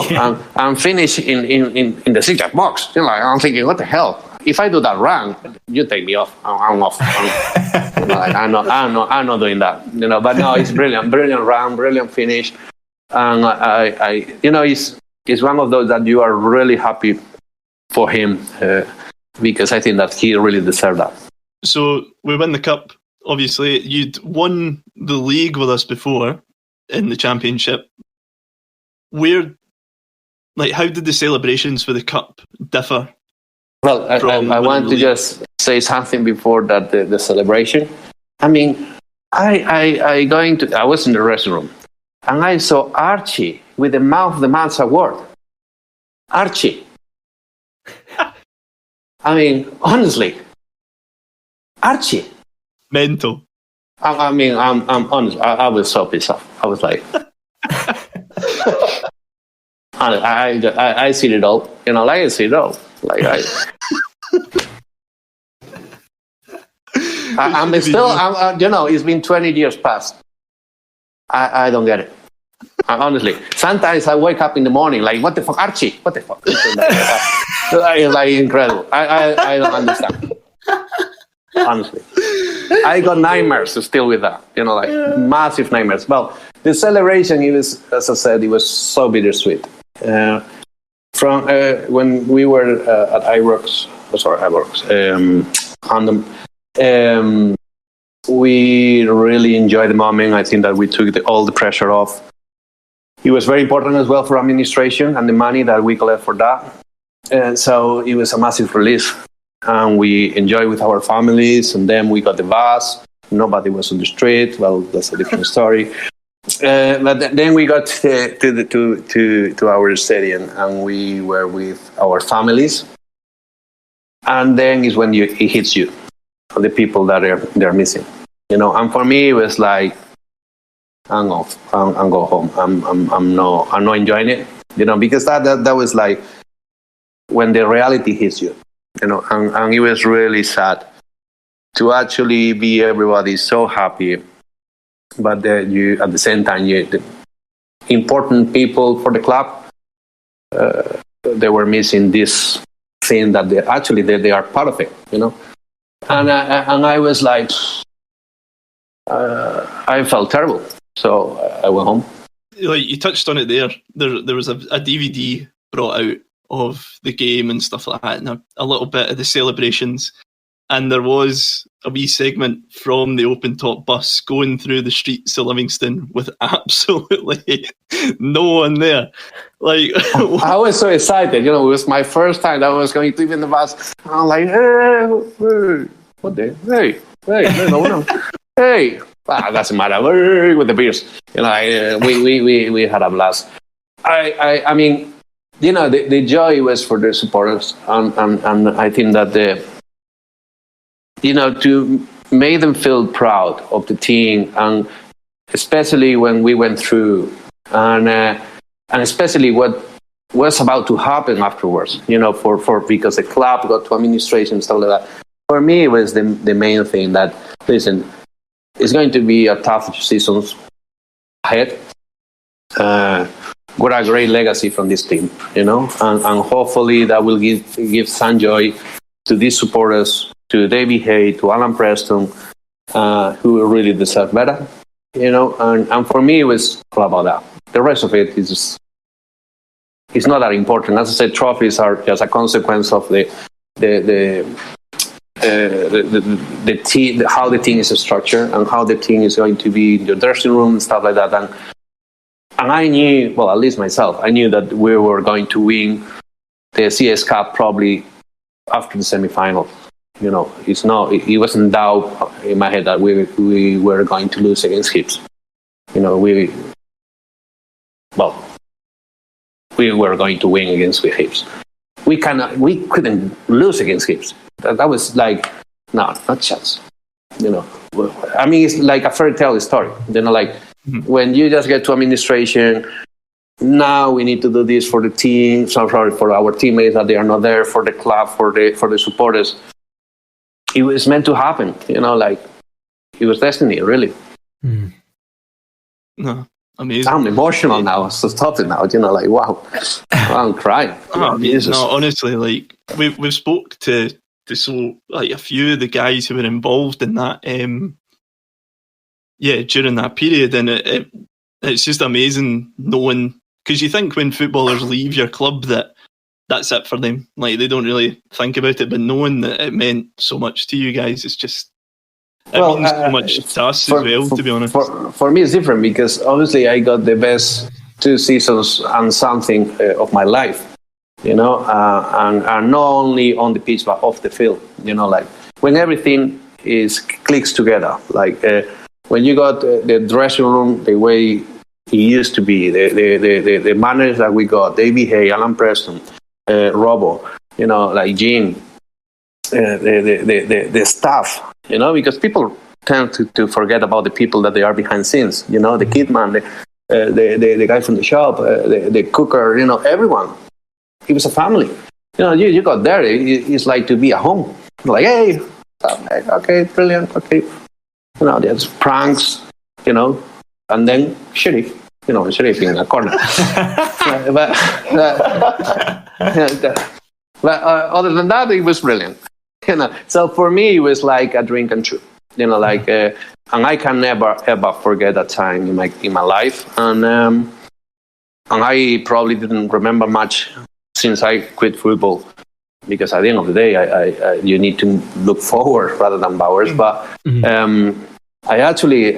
finish in the 6-yard box. I'm thinking, what the hell? If I do that run, you take me off. I'm off. I'm not doing that. But no, it's brilliant round, brilliant finish, and it's one of those that you are really happy for him because I think that he really deserved that. So we win the cup. Obviously, you'd won the league with us before in the championship. How did the celebrations for the cup differ? Well, I want to just say something before that the celebration. I mean, I was in the restroom and I saw Archie with the Mouth of the Month award. Archie. I mean, honestly, Archie. Mental. I'm honest. I was so pissed off. I was like, I see it all. I see it all. I'm still. It's been 20 years past. I don't get it. Honestly, sometimes I wake up in the morning like, what the fuck, Archie? What the fuck? It's incredible. I don't understand. Honestly, I got nightmares still with that. Massive nightmares. Well, the celebration, as I said, it was so bittersweet. From when we were at IROX, we really enjoyed the moment. I think that we took all the pressure off. It was very important as well for administration and the money that we collect for that. And so it was a massive release. And we enjoyed with our families, and then we got the bus. Nobody was on the street. Well, that's a different story. But then we got to our stadium, and we were with our families. And then is when it hits you, the people that they're missing. And for me, it was like, I'm off. I'm go home. I'm not enjoying it. Because that was like when the reality hits you. And it was really sad to actually be everybody so happy, but you at the same time, the important people for the club, they were missing this thing that they are part of it, And I was like, I felt terrible, so I went home. You touched on it there. There was a DVD brought out of the game and stuff like that, and a little bit of the celebrations, and there was a wee segment from the open top bus going through the streets of Livingston with absolutely no one there. I was so excited, it was my first time that I was going to be in the bus. I'm like, hey, what the hey, no one. Hey, doesn't matter, with the beers. We had a blast. I mean, the joy was for the supporters, and I think that to make them feel proud of the team, and especially when we went through, and especially what was about to happen afterwards, because the club got to administration and stuff like that. For me, it was the main thing that, listen, it's going to be a tough seasons ahead. Got a great legacy from this team, and hopefully that will give some joy to these supporters, to David Hay, to Alan Preston, who really deserve better, and for me it was all about that. The rest of it is not that important. As I said, trophies are just a consequence of the team, how the team is structured and how the team is going to be in the dressing room and stuff like that. And I knew, well, at least myself, I knew that we were going to win the CS Cup probably after the semi-final. It wasn't doubt in my head that we were going to lose against Hibs. We were going to win against Hibs. We couldn't lose against Hibs. That was like, no, not chance. I mean, it's like a fairy tale story. When you just get to administration, now we need to do this for the team. So sorry for our teammates that they are not there, for the club, for the supporters. It was meant to happen. It was destiny, really. Mm. No, amazing. I'm emotional now. So stop it now. Wow, I'm crying. No, honestly, we've spoke to so like a few of the guys who were involved in that, during that period, and it's just amazing knowing, because you think when footballers leave your club that's it for them, like they don't really think about it, but knowing that it meant so much to you guys, it's just means so much to us as well, to be honest. For me, it's different because obviously I got the best 2 seasons and something of my life, and not only on the pitch but off the field. Like when everything clicks together, like when you got the dressing room the way it used to be, the manners that we got, Davey Hay, Alan Preston, Robbo, like Gene, the staff, because people tend to forget about the people that they are behind scenes, the kid man, the guy from the shop, the cooker, everyone. It was a family. You got there, it's like to be at home. Like, hey, okay, brilliant, okay. There's pranks, and then Sheriff in a corner. But other than that, it was brilliant. So for me, it was like a dream come true. And I can never ever forget that time in my life. And I probably didn't remember much since I quit football, because at the end of the day, I you need to look forward rather than backwards. But I actually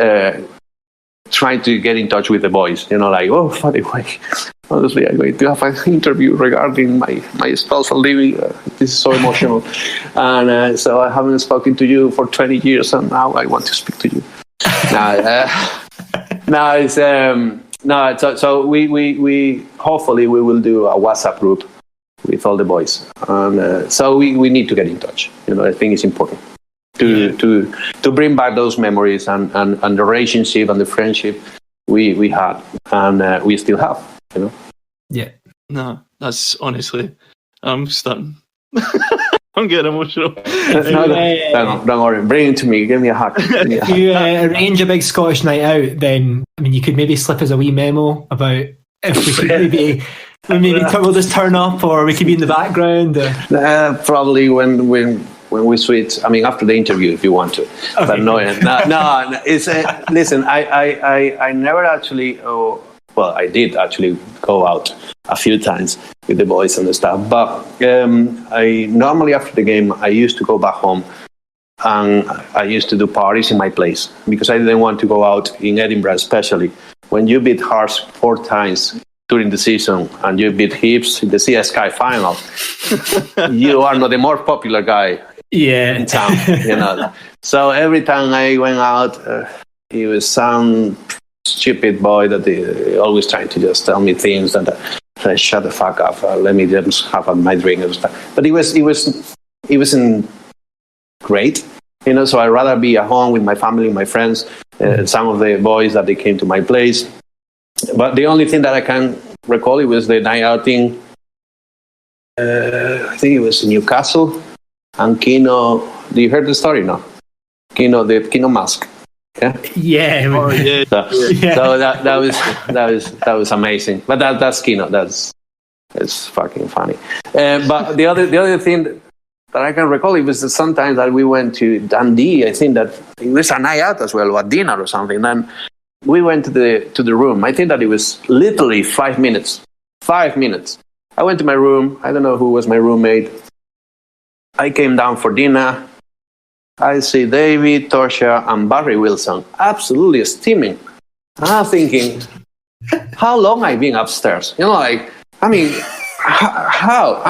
tried to get in touch with the boys. Like, oh, funny way. Honestly, I'm going to have an interview regarding my spousal living. This is so emotional. And so I haven't spoken to you for 20 years, and now I want to speak to you. So we hopefully we will do a WhatsApp group with all the boys. And so we need to get in touch. I think it's important to bring back those memories and the relationship and the friendship we had and we still have. Yeah. No, that's honestly, I'm starting. I'm getting emotional. Don't worry, bring it to me. Give me a hug. If you arrange a big Scottish night out, then you could maybe slip us a wee memo about if we could we'll just turn up, or we could be in the background. Probably when we switch. I mean, after the interview, if you want to. Okay. But no. It's listen. I never actually. Well, I did actually go out a few times with the boys and the staff, but I normally after the game I used to go back home and I used to do parties in my place because I didn't want to go out in Edinburgh, especially when you beat Hearts 4 times during the season and you beat Hibs in the CSK final. You are not the more popular guy in town, So every time I went out, he was some stupid boy that always trying to just tell me things that shut the fuck up. Let me just have my drink and stuff. But it wasn't great, So I'd rather be at home with my family, my friends, some of the boys that they came to my place. But the only thing that I can recall, it was the night outing. I think it was in Newcastle, and Kino. Do you heard the story? No, the Kino mask. Yeah. So that was amazing. But that's Kino. It's fucking funny. But the other thing that I can recall, it was that sometimes that we went to Dundee. I think that it was a night out as well, or a dinner or something. Then we went to the room. I think that it was literally 5 minutes. 5 minutes. I went to my room. I don't know who was my roommate. I came down for dinner. I see David, Torsha, and Barry Wilson absolutely steaming. And I'm thinking, how long I've been upstairs? How? I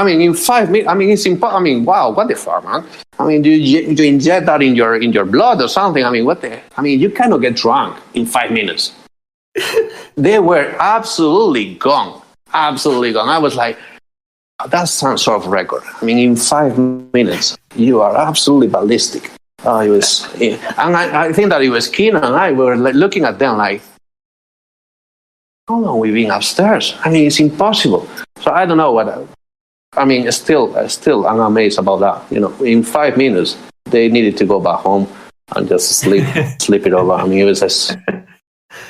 mean, in 5 minutes. I mean, it's impossible. I mean, wow, what the fuck, man? I mean, do you inject that in your blood or something? I mean, you cannot get drunk in 5 minutes. They were absolutely gone. Absolutely gone. I was like, that's some sort of record. I mean, in 5 minutes, you are absolutely ballistic. It was, and I think that it was Keenan and I were looking at them like, how long we've been upstairs? I mean, it's impossible. So I don't know what. I mean, still, I'm amazed about that. In 5 minutes, they needed to go back home and just sleep it over. I mean, it was just.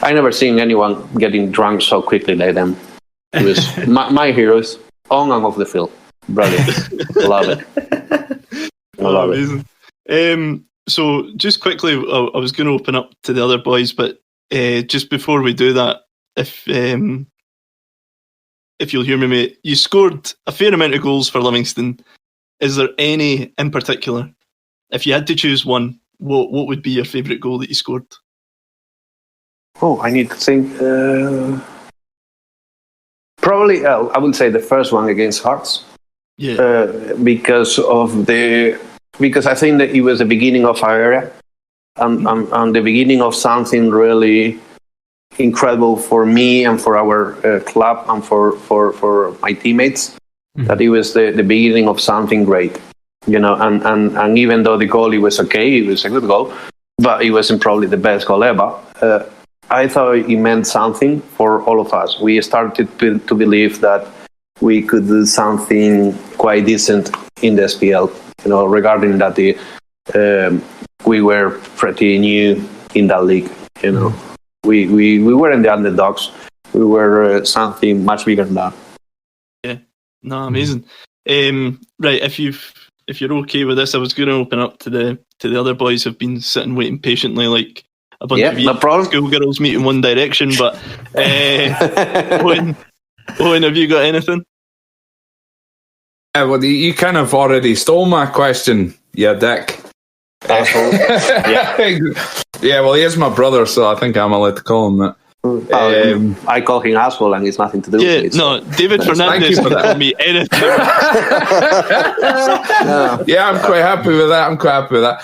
I never seen anyone getting drunk so quickly like them. It was my heroes on and off the field. Brilliant. Love it. I love it. Amazing. So just quickly, I was going to open up to the other boys, but just before we do that, if you'll hear me, mate, you scored a fair amount of goals for Livingston. Is there any in particular? If you had to choose one, what would be your favourite goal that you scored? Oh, I need to think. Probably, I would say the first one against Hearts. Yeah. Because I think that it was the beginning of our era, and the beginning of something really incredible for me and for our club and for my teammates. Mm-hmm. That it was the beginning of something great, and even though the goal, it was okay, it was a good goal, but it wasn't probably the best goal ever. I thought it meant something for all of us. We started to believe that we could do something quite decent in the SPL, regarding that we were pretty new in that league, We weren't the underdogs. We were something much bigger than that. Yeah, no, amazing. Right, if you're okay with this, I was going to open up to the other boys who've been sitting waiting patiently, like a bunch of no problem. Schoolgirls meeting One Direction. But Owen, have you got anything? Well, you kind of already stole my question, you dick. Yeah, well, he is my brother, so I think I'm allowed to call him that. I call him asshole, and it's nothing to do with it. No, David Fernandez can call me anything. Yeah, I'm quite happy with that.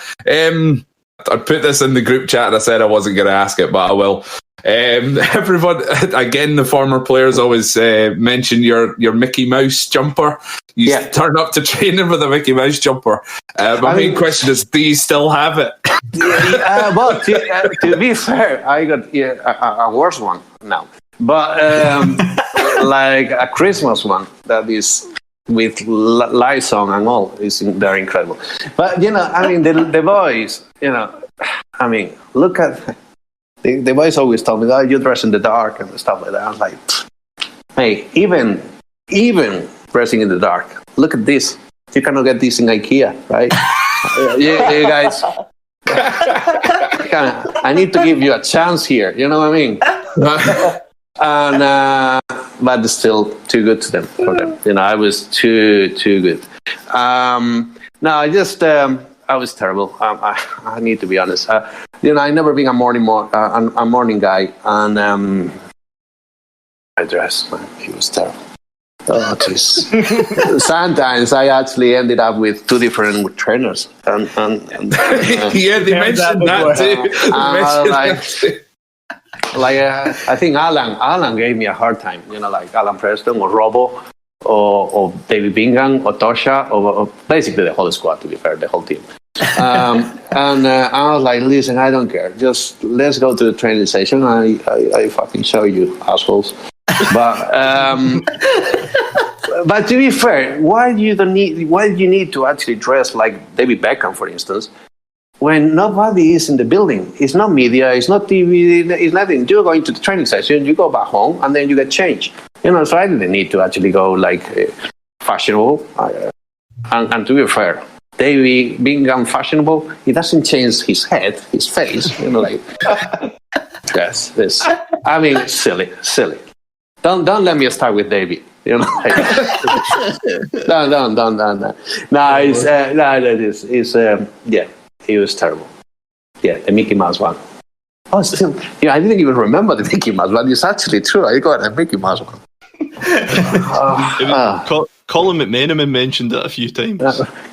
I put this in the group chat and I said I wasn't going to ask it, but I will. Everyone, again, the former players always mention your Mickey Mouse jumper. You turn up to training with a Mickey Mouse jumper. My main question is, do you still have it? Well, to be fair, I got a worse one now. But like a Christmas one that is with live song and all, they're incredible. But, the boys, look at... The boys always tell me, you dress in the dark and stuff like that. I was like, hey, even dressing in the dark, look at this. You cannot get this in IKEA, right? you guys, I need to give you a chance here. You know what I mean? And but it's still too good for them. I was too good. No, I was terrible. I need to be honest. I never been a morning guy, and my dress, man, it was terrible. Oh, jeez. Sometimes I actually ended up with two different trainers, and yeah, they mentioned that too. I think Alan gave me a hard time. Like Alan Preston or Robo. Or David Bingham or Tosha or basically the whole squad, to be fair, the whole team. And I was like, listen, I don't care. Just let's go to the training station. I fucking show you, assholes. But to be fair, why do you need to actually dress like David Beckham, for instance, when nobody is in the building? It's not media, it's not TV, it's nothing. You're going to the training session, you go back home, and then you get changed. So I didn't need to actually go fashionable. And to be fair, David Bingham fashionable, he doesn't change his head, his face. Yes, this. I mean, silly. Don't let me start with David. No. No, he was terrible. Yeah, the Mickey Mouse one. Oh, still, I didn't even remember the Mickey Mouse one. It's actually true. I got a Mickey Mouse one. Colin McMenamin mentioned it a few times.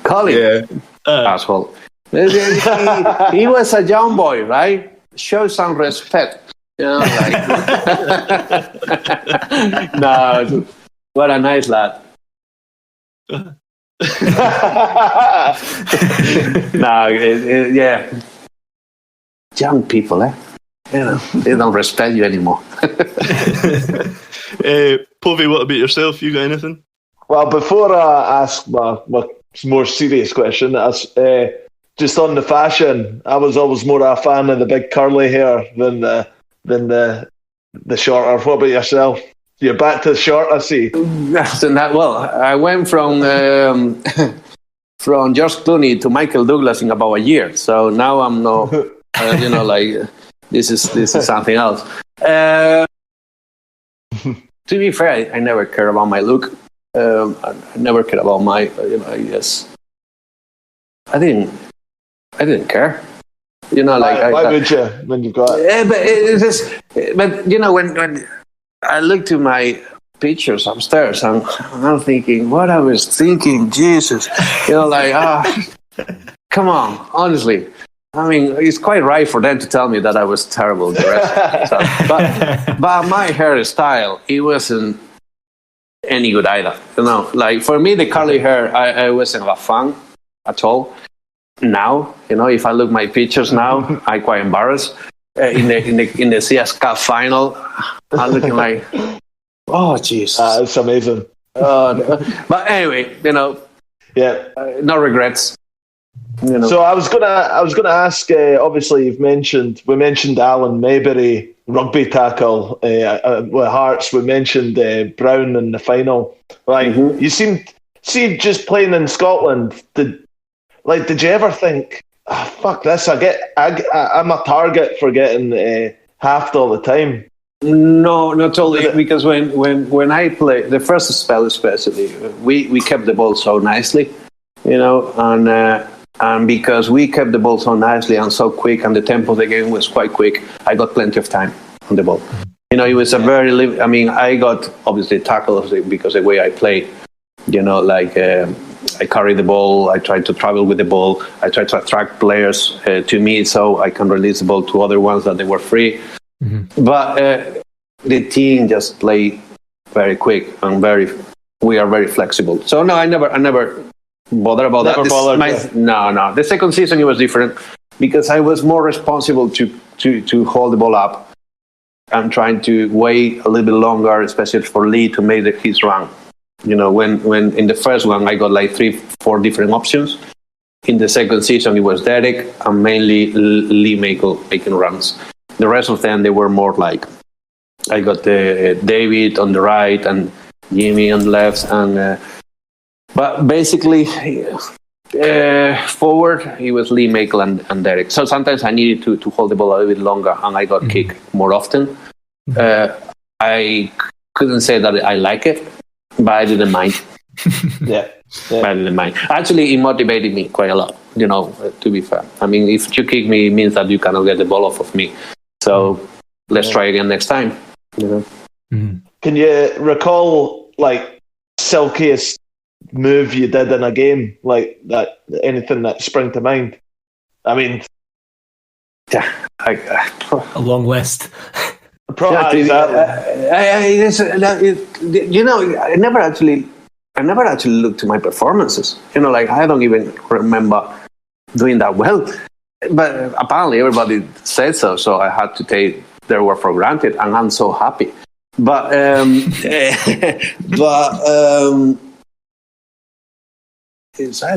Colin? Yeah. Asshole. He was a young boy, right? Show some respect. No, what a nice lad. Yeah. Young people, they don't respect you anymore. Povey, what about yourself? You got anything? Well, before I ask my more serious question, just on the fashion, I was always more a fan of the big curly hair than the shorter. What about yourself? You're back to the short, I see. Well, I went from from George Clooney to Michael Douglas in about a year. So now I'm no, this is something else. To be fair, I never cared about my look. I never cared about my, I guess. I didn't care. Why would you when you got it? Yeah, but it's just, but when I look to my pictures upstairs, I'm thinking what I was thinking. Jesus, come on, honestly. I mean, it's quite right for them to tell me that I was terrible. The rest of it. But my hairstyle, it wasn't any good either. Like for me, the curly hair, I wasn't a fan at all. Now, if I look my pictures now, I'm quite embarrassed. In the CS Cup final, I'm looking like, oh Jesus, it's amazing. But anyway, yeah, no regrets. So I was gonna ask. Obviously, we mentioned Alan Maybury, rugby tackle with Hearts. We mentioned Brown in the final. Like you see just playing in Scotland. Did you ever think, fuck this? I'm a target for getting halved all the time. No, not totally. Because when I played the first spell, especially, we kept the ball so nicely, and because we kept the ball so nicely and so quick, and the tempo of the game was quite quick, I got plenty of time on the ball. It was a very. I got obviously tackled because of the way I played. I carry the ball. I try to travel with the ball. I try to attract players to me so I can release the ball to other ones that they were free. Mm-hmm. But the team just play very quick and we are very flexible. So no, I never bother about that. No. The second season it was different because I was more responsible to hold the ball up and trying to wait a little bit longer, especially for Lee to make his run. When in the first one I got like 3-4 different options. In the second season it was Derek and mainly Lee making runs. The rest of them they were more like I got David on the right and Jimmy on the left, and but basically forward it was Lee, Michael and Derek. So sometimes I needed to hold the ball a little bit longer, and I got kicked more often. I couldn't say that I like it. But I didn't mind. Yeah. I didn't mind. Actually, it motivated me quite a lot, to be fair. I mean, if you kick me, it means that you cannot get the ball off of me. So let's try again next time. Can you recall, silkiest move you did in a game? Like that, anything that sprang to mind? I mean... Yeah. A long list. I never actually looked to my performances. I don't even remember doing that well. But apparently everybody said so, so I had to take their word for granted, and I'm so happy. But I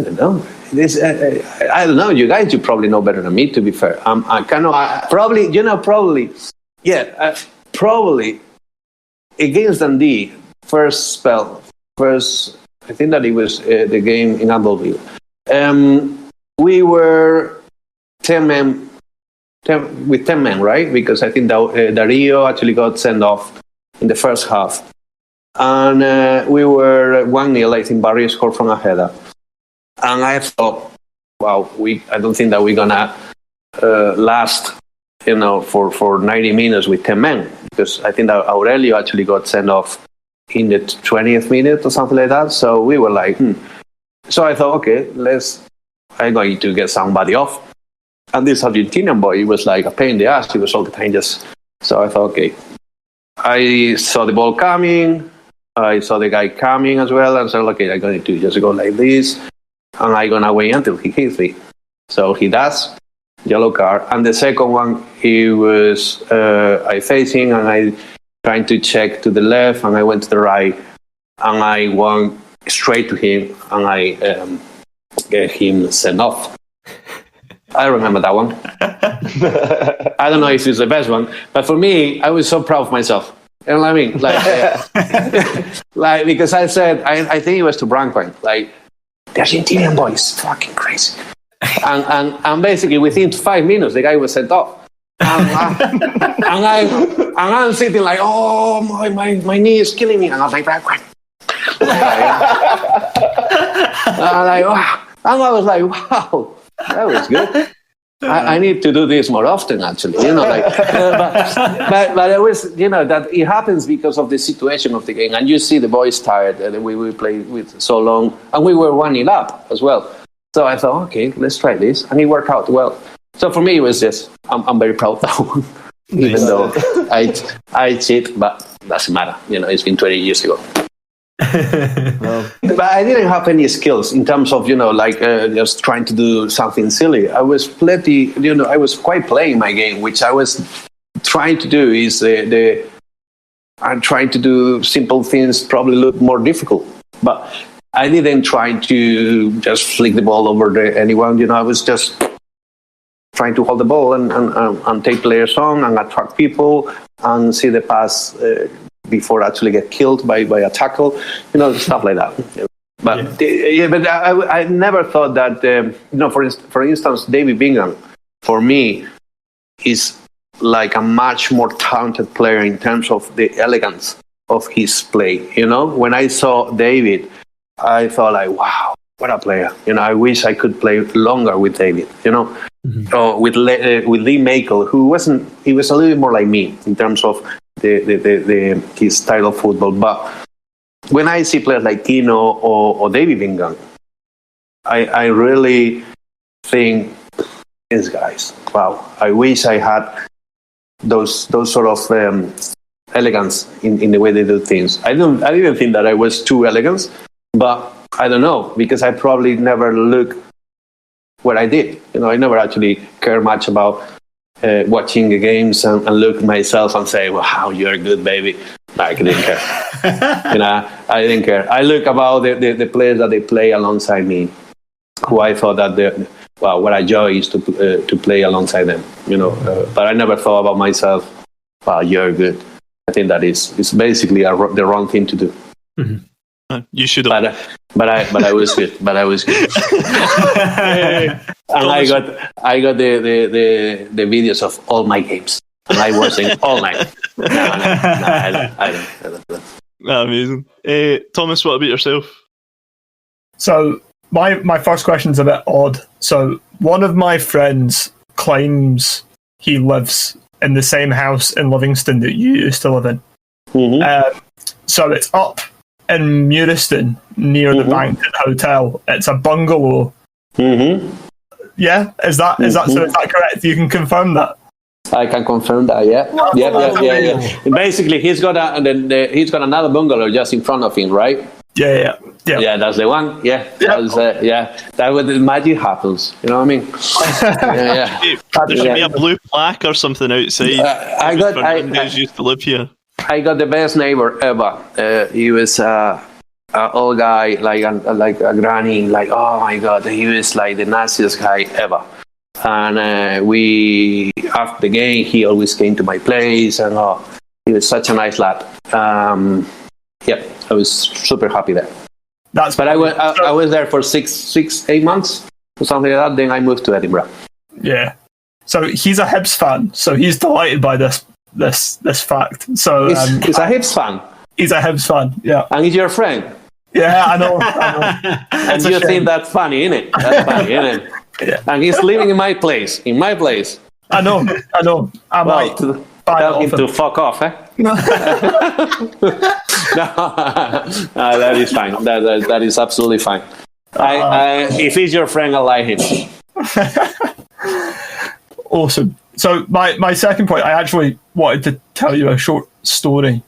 don't know. I don't know. You guys, you probably know better than me. To be fair, probably against Dundee, I think that it was the game in Appleville. We were 10 men, right? Because I think that Dario actually got sent off in the first half. And we were 1-0, I think Barry scored from a header. And I thought, wow, I don't think that we're going to last, for 90 minutes with 10 men. Because I think that Aurelio actually got sent off in the 20th minute or something like that. So we were like, So I thought, okay, I'm going to get somebody off. And this Argentinian boy, he was like a pain in the ass. He was all the time So I thought, okay. I saw the ball coming. I saw the guy coming as well. And said, okay, I'm going to just go like this. And I'm going to wait until he hits me. So he does. Yellow card. And the second one, he was I facing and I trying to check to the left and I went to the right and I went straight to him and I get him sent off. I remember that one. I don't know if it's the best one, but for me, I was so proud of myself. You know what I mean? Like because I said, I think it was to Branquin, like, the Argentinian boy is fucking crazy. And basically within 5 minutes, the guy was sent off. And I'm sitting like, oh, my knee is killing me. And I was like, and I was like, wow, that was good. I need to do this more often, actually. But it was, that it happens because of the situation of the game. And you see the boys tired, and we played with so long, and we were 1-0 up as well. So I thought, okay, let's try this, and it worked out well. So for me, it was just, I'm very proud of that one, even though I cheat, but doesn't matter. It's been 20 years ago. But I didn't have any skills in terms of just trying to do something silly. I was I was quite playing my game, which I was trying to do is I'm trying to do simple things probably look more difficult, but I didn't try to just flick the ball over anyone. I was just trying to hold the ball and take players on and attract people and see the pass before actually get killed by a tackle, stuff like that. But but I never thought that, for instance, David Bingham, for me, is like a much more talented player in terms of the elegance of his play. When I saw David, I thought like, wow, what a player. I wish I could play longer with David, or with Lee Makel, he was a little bit more like me in terms of his style of football. But when I see players like Tino or David Bingham, I really think, these guys, wow, I wish I had those sort of elegance in the way they do things. I didn't think that I was too elegant, but I don't know, because I probably never looked what I did. I never actually cared much about watching the games and look at myself and say, wow, you're good, baby. I didn't care. I didn't care. I look about the players that they play alongside me, who I thought that, what a joy is to play alongside them. But I never thought about myself, wow, you're good. I think that it's basically the wrong thing to do. Mm-hmm. You should have. But I was good. And I got the videos of all my games, and I was in all night. No, I don't. Amazing. Thomas, what about yourself? So my first question's a bit odd. So one of my friends claims he lives in the same house in Livingston that you used to live in. Mm-hmm. So it's up in Muirston near the Bankton Hotel. It's a bungalow. Mm-hmm. Yeah, is that correct? You can confirm that. I can confirm that. Yeah. Basically, he's got another bungalow just in front of him, right? Yeah. Yeah, that's the one. Yeah. That's where the magic happens. You know what I mean? There should be a blue plaque or something outside. Fernandez used to live here. I got the best neighbor ever. He was an old guy, like a granny. Like, oh my God, he was like the nastiest guy ever. And after the game, he always came to my place, and he was such a nice lad. I was super happy there. But I was there for 8 months or something like that. Then I moved to Edinburgh. Yeah. So he's a Hibs fan. So he's delighted by this fact. So he's a Hibs fan. He's a Hibs fan. Yeah. And he's your friend. Yeah, I know. And you think that's funny, innit? That's funny, innit? Yeah. And he's living in my place. I know. I might tell him to fuck off, eh? No. That is fine. That is absolutely fine. If he's your friend, I like him. Awesome. So my second point, I actually wanted to tell you a short story.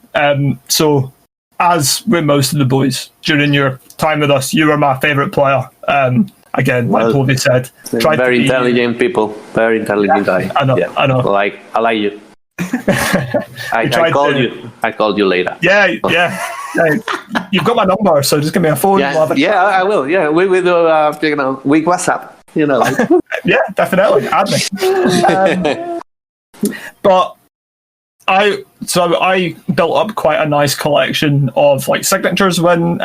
So as with most of the boys, during your time with us, you were my favourite player. Again, like Povey said, very intelligent people. Very intelligent guy. I know. I like you. I called you later. Yeah. You've got my number, so just give me a phone. Yeah, I will. Yeah, we do. Week WhatsApp. Yeah, definitely. Add me. But I built up quite a nice collection of like signatures when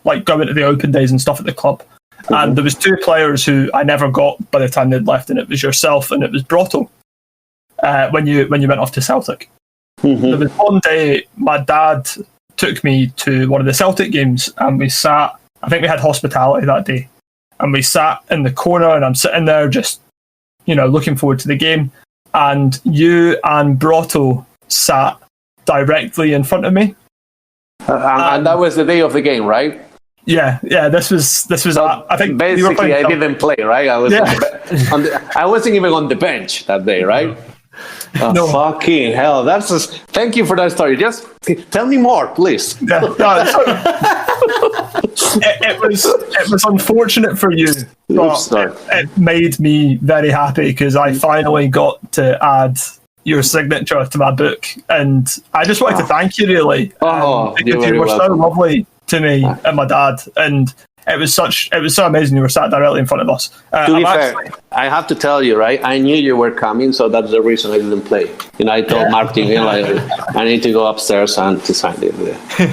like going to the open days and stuff at the club. And there was two players who I never got by the time they'd left, and it was yourself and it was Brotto when you went off to Celtic. There was one day my dad took me to one of the Celtic games, and we sat, I think we had hospitality that day, and we sat in the corner, and I'm sitting there just, looking forward to the game, and you and Brotto sat directly in front of me. And that was the day of the game, right? Yeah. This was. I think basically I didn't play, right? I was. I wasn't even on the bench that day, right? No. Fucking hell! Thank you for that story. Just tell me more, please. It was unfortunate for you, but it made me very happy because I finally got to add your signature to my book, and I just wanted to thank you really, because you were so lovely to me and my dad, and it was so amazing. You were sat directly in front of us. To be fair, I have to tell you, right? I knew you were coming, so that's the reason I didn't play. I told Martin, I need to go upstairs and to sign it.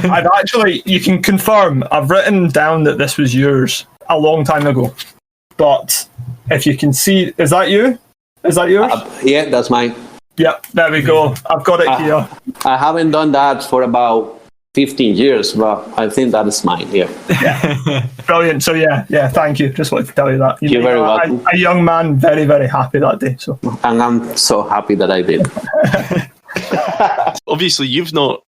I've actually, you can confirm, I've written down that this was yours a long time ago. But if you can see, is that you? Is that yours? Yeah, that's mine. Yep, there we go. I've got it here. I haven't done that for about 15 years, but I think that is mine. Yeah. Brilliant. So thank you. Just wanted to tell you that. You're very welcome. A young man, very, very happy that day. So, and I'm so happy that I did. Obviously, you've not.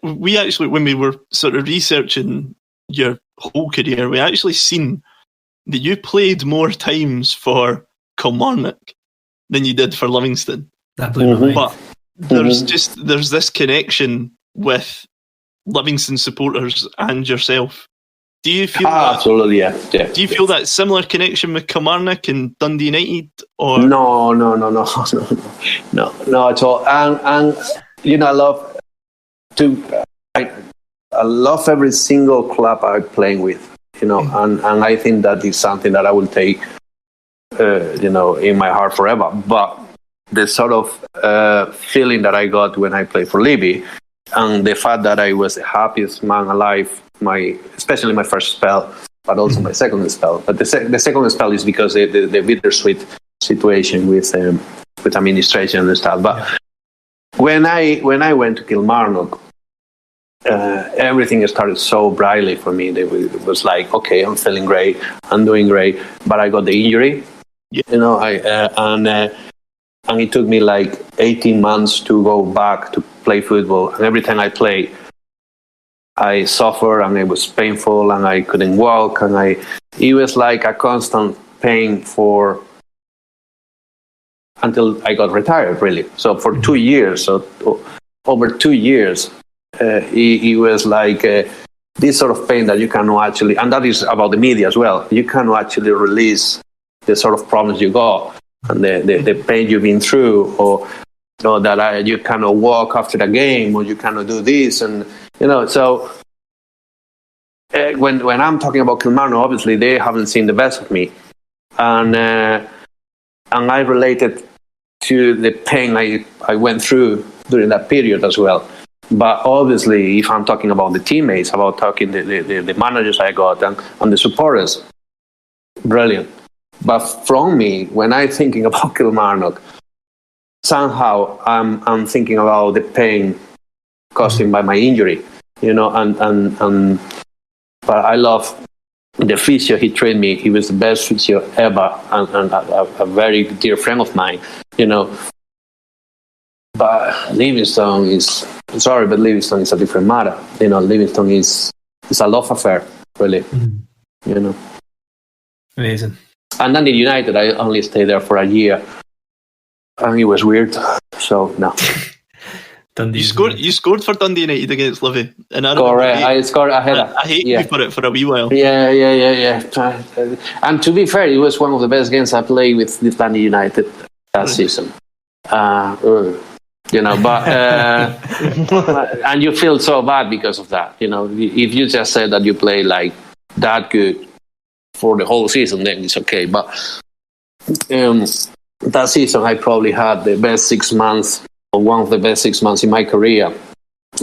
We actually, when we were sort of researching your whole career, we actually seen that you played more times for Kilmarnock than you did for Livingston. That blew my mind. But there's this connection with Livingston supporters and yourself. Do you feel that? Absolutely, yeah. Do you feel that similar connection with Kilmarnock and Dundee United? Or no at all. And I love every single club I'm playing with. And I think that is something that I will take, in my heart forever. But the sort of feeling that I got when I played for Libby, and the fact that I was the happiest man alive, especially my first spell, but also my second spell. But the second spell is because the bittersweet situation with administration and stuff. But when I went to Kilmarnock, everything started so brightly for me. It was like, okay, I'm feeling great, I'm doing great, but I got the injury. And it took me like 18 months to go back to play football. And every time I played, I suffered and it was painful and I couldn't walk. And it was like a constant pain until I got retired, really. So for 2 years, over 2 years, it was like this sort of pain that you cannot actually, and that is about the media as well, you cannot actually release the sort of problems you got. And the pain you've been through, or that you cannot walk after the game, or you cannot do this, and So when I'm talking about Kilmarnock, obviously they haven't seen the best of me, and I related to the pain I went through during that period as well. But obviously, if I'm talking about the teammates, about talking the managers I got and the supporters, brilliant. But from me, when I'm thinking about Kilmarnock, somehow I'm thinking about the pain caused by my injury, and but I love the physio. He trained me. He was the best physio ever, and a very dear friend of mine, But Livingston is a different matter. Livingston is a love affair, really. Amazing. And then in United, I only stayed there for a year, and it was weird. So no. You scored for Dundee United against Livy, and I scored a header. I hate you for it for a wee while. Yeah. And to be fair, it was one of the best games I played with Dundee United that season. But and you feel so bad because of that. If you just said that you play like that good for the whole season, then it's okay. But that season, I probably had the best 6 months, or one of the best 6 months in my career.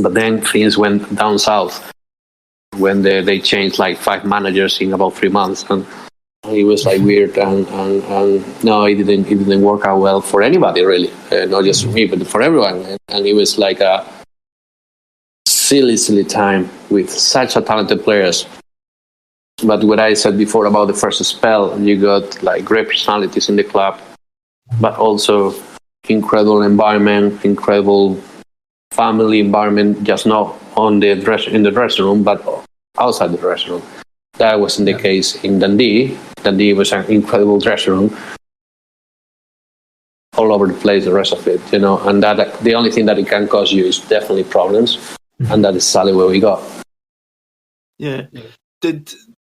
But then things went down south. when they changed like 5 managers in about 3 months, and it was like weird, and no, it didn't work out well for anybody really, not just for me but for everyone, and it was like a silly time with such a talented players. But what I said before about the first spell, you got like great personalities in the club, but also incredible environment, incredible family environment, just not in the dressing room, but outside the dressing room. That wasn't the case in Dundee. Dundee was an incredible dressing room, all over the place. The rest of it, and that the only thing that it can cause you is definitely problems, and that is sadly where we got. Yeah.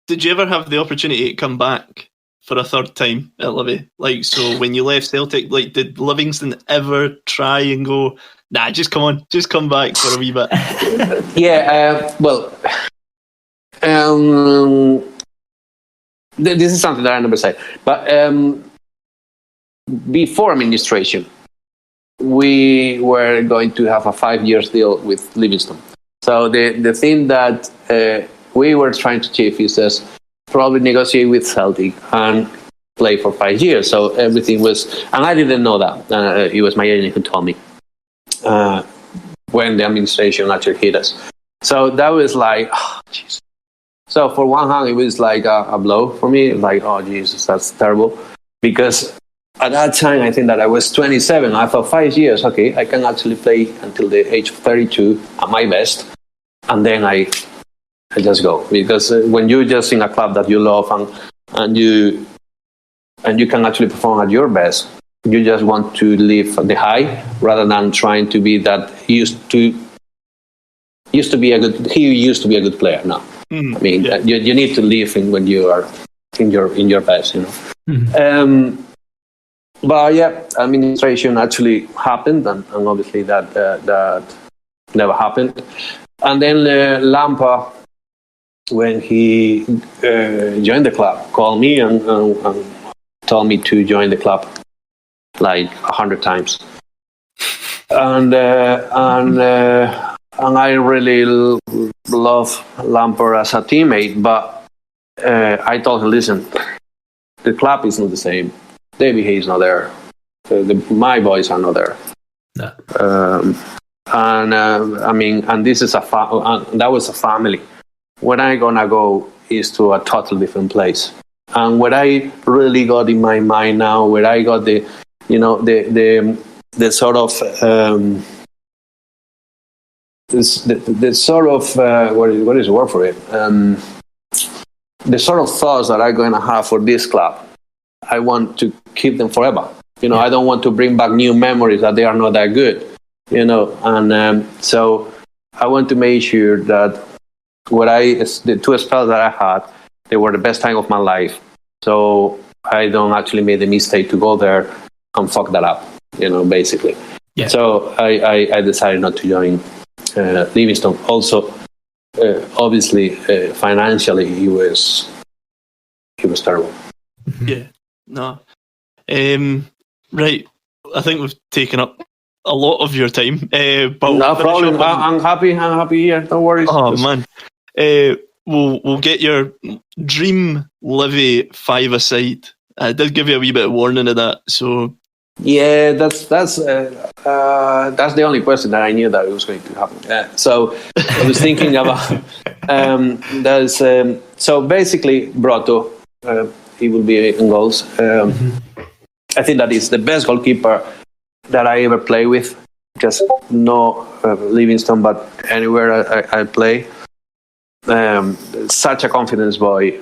Did you ever have the opportunity to come back for a third time at Livy? Like, so when you left Celtic, like, did Livingston ever try and go, nah, just come back for a wee bit? Yeah, well, this is something that I never said. But before administration, we were going to have a 5-year deal with Livingston. So the thing that we were trying to achieve is just probably negotiate with Celtic and play for 5 years. So everything was, and I didn't know that. It was my agent who told me when the administration actually hit us. So that was like, oh, jeez. So for one hand, it was like a blow for me. Like, oh, Jesus, that's terrible. Because at that time, I think that I was 27. I thought 5 years, okay, I can actually play until the age of 32 at my best. And then I just go. Because when you're just in a club that you love and you can actually perform at your best, you just want to live the high rather than trying to be that he used to be a good player now. I mean, you need to live when you are in your best, But yeah, administration actually happened, and obviously that never happened. And then Lampa, when he joined the club, called me and told me to join the club like 100 times, and I really love Lampard as a teammate, but I told him, listen, the club is not the same. David Hayes not there. My boys are not there. No. And this is that was a family. When I gonna go is to a totally different place. And what I really got in my mind now, where I got the sort of the sort of what is the word for it? The sort of thoughts that I'm going to have for this club, I want to keep them forever. I don't want to bring back new memories that they are not that good. And so I want to make sure that the 2 spells that I had, they were the best time of my life. So I don't actually make the mistake to go there and fuck that up. Basically. Yeah. So I decided not to join Livingston. Also, obviously, financially, he was terrible. Yeah, no. Right, I think we've taken up a lot of your time. But no problem. I'm happy here. Don't worry. Oh man, we'll get your dream Livy 5-a-side. I did give you a wee bit of warning of that, so. Yeah, that's the only person that I knew that it was going to happen. So I was thinking about so basically Brotto, he will be in goals. I think that is the best goalkeeper that I ever play with. Just no Livingston, but anywhere I play. Such a confidence boy.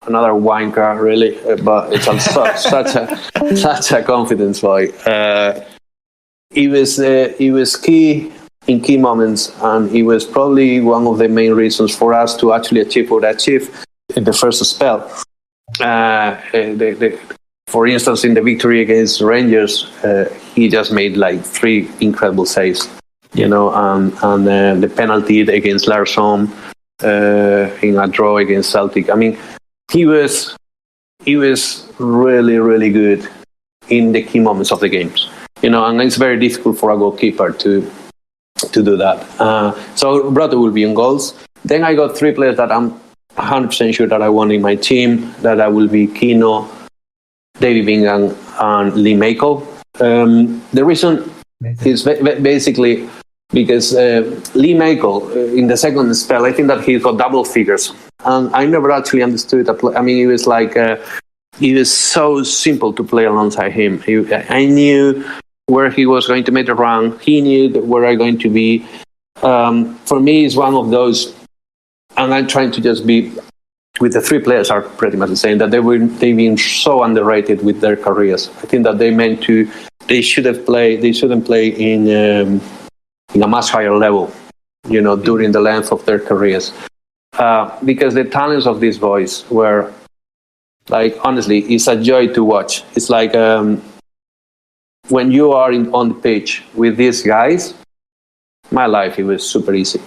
Another wanker, really, but it's also such a confidence boy. He was key in key moments, and he was probably one of the main reasons for us to actually achieve what I achieved in the first spell. For instance, in the victory against Rangers, he just made like 3 incredible saves, and the penalty against Larsson, in a draw against Celtic. I mean, he was really, really good in the key moments of the games, and it's very difficult for a goalkeeper to do that. So Brother will be in goals. Then I got 3 players that I'm 100% sure that I want in my team. That I will be Kino, David Bingham, and Lee Makel. The reason is basically because Lee Makel, in the second spell, I think that he got double figures. And I never actually understood that. I mean, it was like, it was so simple to play alongside him. I knew where he was going to make the run. He knew where I'm going to be. For me, it's one of those, and I'm trying to just be, with the 3 players are pretty much the same, that they've been so underrated with their careers. I think that they shouldn't play in a much higher level, during the length of their careers. Because the talents of these boys were, like, honestly, it's a joy to watch. It's like when you are on the pitch with these guys, my life, it was super easy,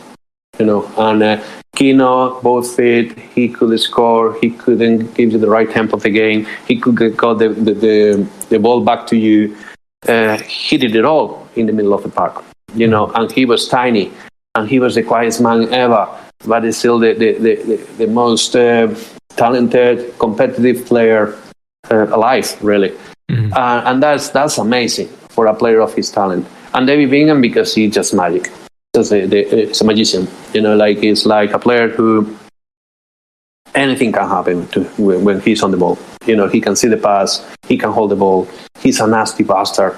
and Kino, both fit, he could score, he couldn't give you the right tempo of the game, he could get the ball back to you. He did it all in the middle of the park, and he was tiny, and he was the quietest man ever, but he's still the most talented, competitive player alive, really. And that's amazing for a player of his talent. And David Bingham, because he's just magic. He's a magician, it's like a player who anything can happen to when he's on the ball. He can see the pass, he can hold the ball. He's a nasty bastard.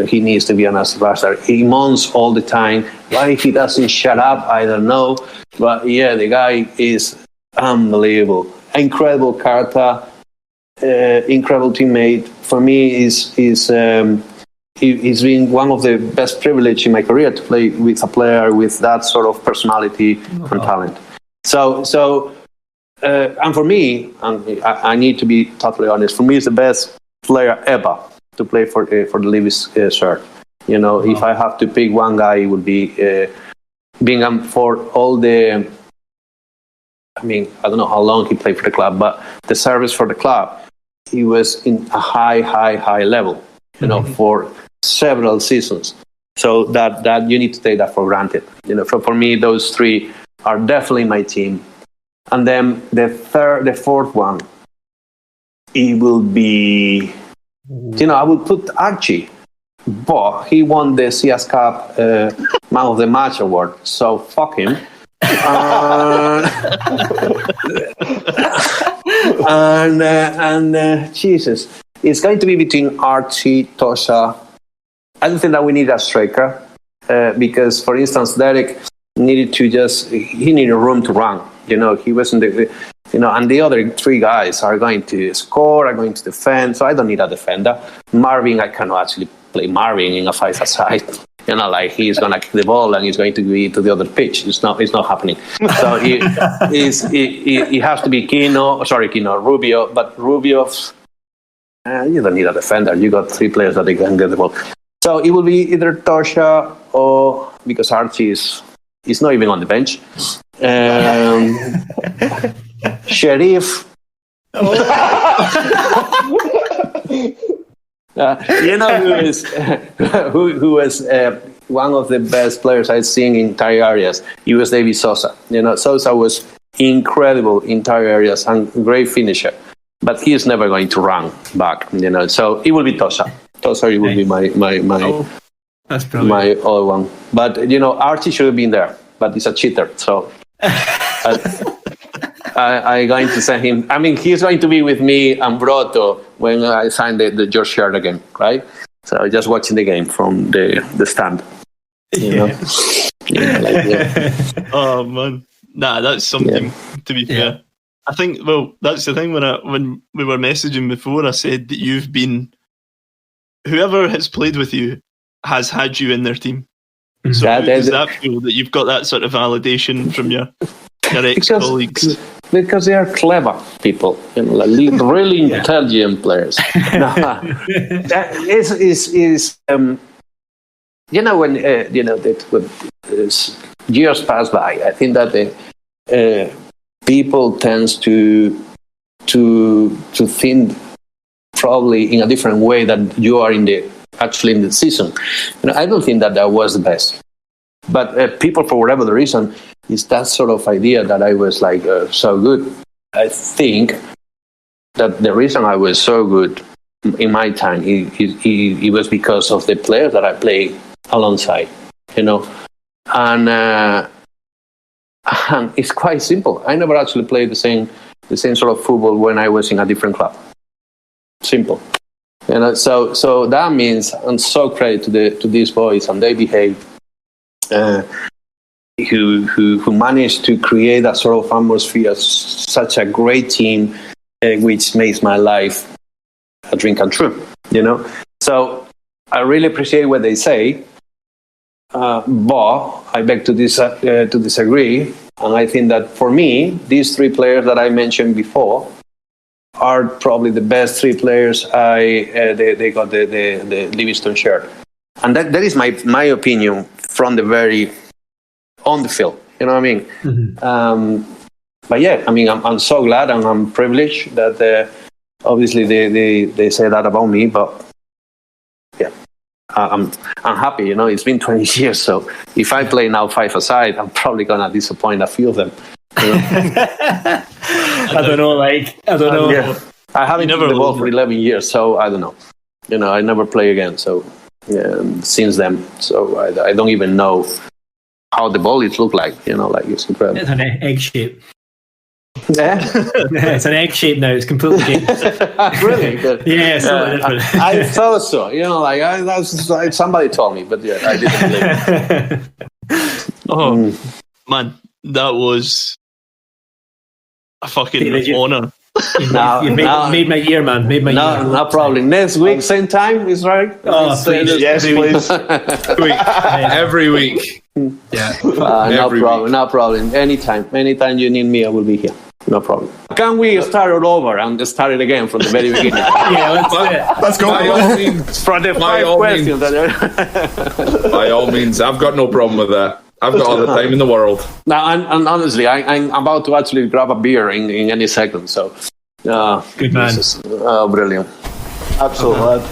He needs to be a nasty bastard. He moans all the time. Why he doesn't shut up, I don't know. But yeah, the guy is unbelievable. Incredible character, incredible teammate. For me, he's been one of the best privilege in my career to play with a player with that sort of personality and talent. So, and for me, and I need to be totally honest, for me, he's the best player ever to play for the Levis shirt. If I have to pick one guy, it would be Bingham for all the. I mean, I don't know how long he played for the club, but the service for the club, he was in a high level, for several seasons. So that you need to take that for granted. For me, those 3 are definitely my team. And then the fourth one, it will be, I would put Archie, but he won the CS Cup Man of the Match award, so fuck him. Jesus, it's going to be between Archie, Tosha. I don't think that we need a striker because, for instance, Derek needed room to run. He wasn't and the other 3 guys are going to score, are going to defend. So I don't need a defender. Marvin, I cannot actually play Marvin in a 5-a-side. He's going to kick the ball and he's going to be to the other pitch. It's not happening. So it has to be Rubio. But Rubio, you don't need a defender. You got 3 players that they can get the ball. So it will be either Tosha or, because Archie is not even on the bench, Sheriff. Who is one of the best players I've seen in entire areas. He was David Sosa. Sosa was incredible in entire areas and great finisher, but he is never going to run back. So it will be Tosha. Tosha will be my that's brilliant. My other one. But Archie should have been there, but he's a cheater. So I'm going to send him. I mean, he's going to be with me and Broto when I sign the George shirt again, right? So just watching the game from the stand. Oh man, that's something. To be fair, I think. Well, that's the thing. When we were messaging before, I said that you've been, whoever has played with you has had you in their team. So how does that feel that you've got that sort of validation from your ex-colleagues? Because they are clever people, really intelligent players. When years pass by, I think that people tends to think probably in a different way than you are actually in the season. I don't think that was the best. But people, for whatever the reason, is that sort of idea that I was like so good. I think that the reason I was so good in my time, it was because of the players that I played alongside, and it's quite simple. I never actually played the same sort of football when I was in a different club. Simple, So that means I'm so credit to these boys, and they behave. Who managed to create that sort of atmosphere, such a great team, which makes my life a dream come true, So I really appreciate what they say, but I beg to disagree, and I think that for me, these three players that I mentioned before are probably the best three players they got the Livingston shirt, and that is my opinion from the very on the field, you know what I mean? Mm-hmm. But yeah, I mean, I'm so glad and I'm privileged that obviously they say that about me, but yeah, I'm happy, It's been 20 years, so if I play now 5-a-side, I'm probably gonna disappoint a few of them. I don't know. Yeah. I haven't never the ball for 11 years, so I don't know. I never play again, so since then, so I don't even know how the ball look like, like it's incredible. It's an egg shape. Yeah? It's an egg shape now. It's completely changed. Really? Yeah, it's totally different. I thought so. That's somebody told me, but yeah, I didn't believe it. Man, that was a fucking honour. You made my year, man. Made my year. No problem. Next week, same time, is right? Oh, please. Yes, please. Every week. Yeah. No problem. Anytime you need me, I will be here. No problem. Can we start it over and start it again from the very beginning? Yeah, let's do it. Let's go. By all means, From the by 5 all questions. by all means, I've got no problem with that. I've got all the time in the world. Now, and honestly, I'm about to actually grab a beer in any second. So, Good man. Brilliant. Absolute lad.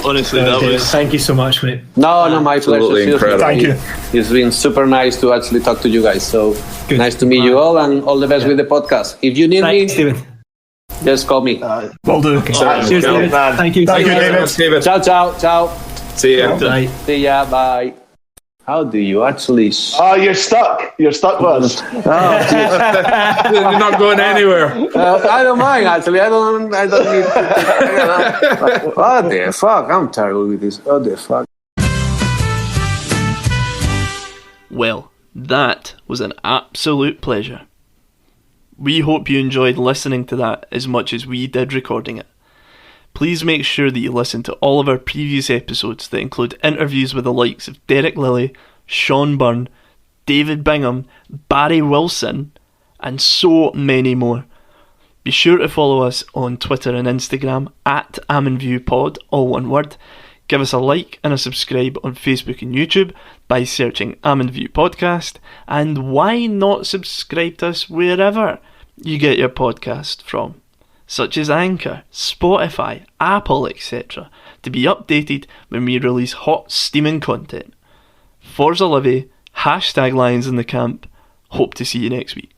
Honestly, that was... Thank you so much, mate. No, my pleasure. Absolutely incredible. Thank you. It's been super nice to actually talk to you guys. So Good. nice to meet you all, and all the best with the podcast. If you need Thanks, me, David. just call me. Will do. Cheers, David. man. Thank you. Thank you, David. David. Ciao. See ya. Bye. See ya. Bye. How do you actually? Oh, you're stuck. You're stuck with us. You're not going anywhere. I don't mind actually. I don't need. What the fuck? I'm terrible with this. What the fuck? Well, that was an absolute pleasure. We hope you enjoyed listening to that as much as we did recording it. Please make sure that you listen to all of our previous episodes that include interviews with the likes of Derek Lilly, Sean Byrne, David Bingham, Barry Wilson, and so many more. Be sure to follow us on Twitter and Instagram at AmmonViewPod, all one word. Give us a like and a subscribe on Facebook and YouTube by searching Ammon View Podcast, and why not subscribe to us wherever you get your podcast from, such as Anchor, Spotify, Apple, etc., to be updated when we release hot, steaming content. Forza Livy, #Lions in the Camp. Hope to see you next week.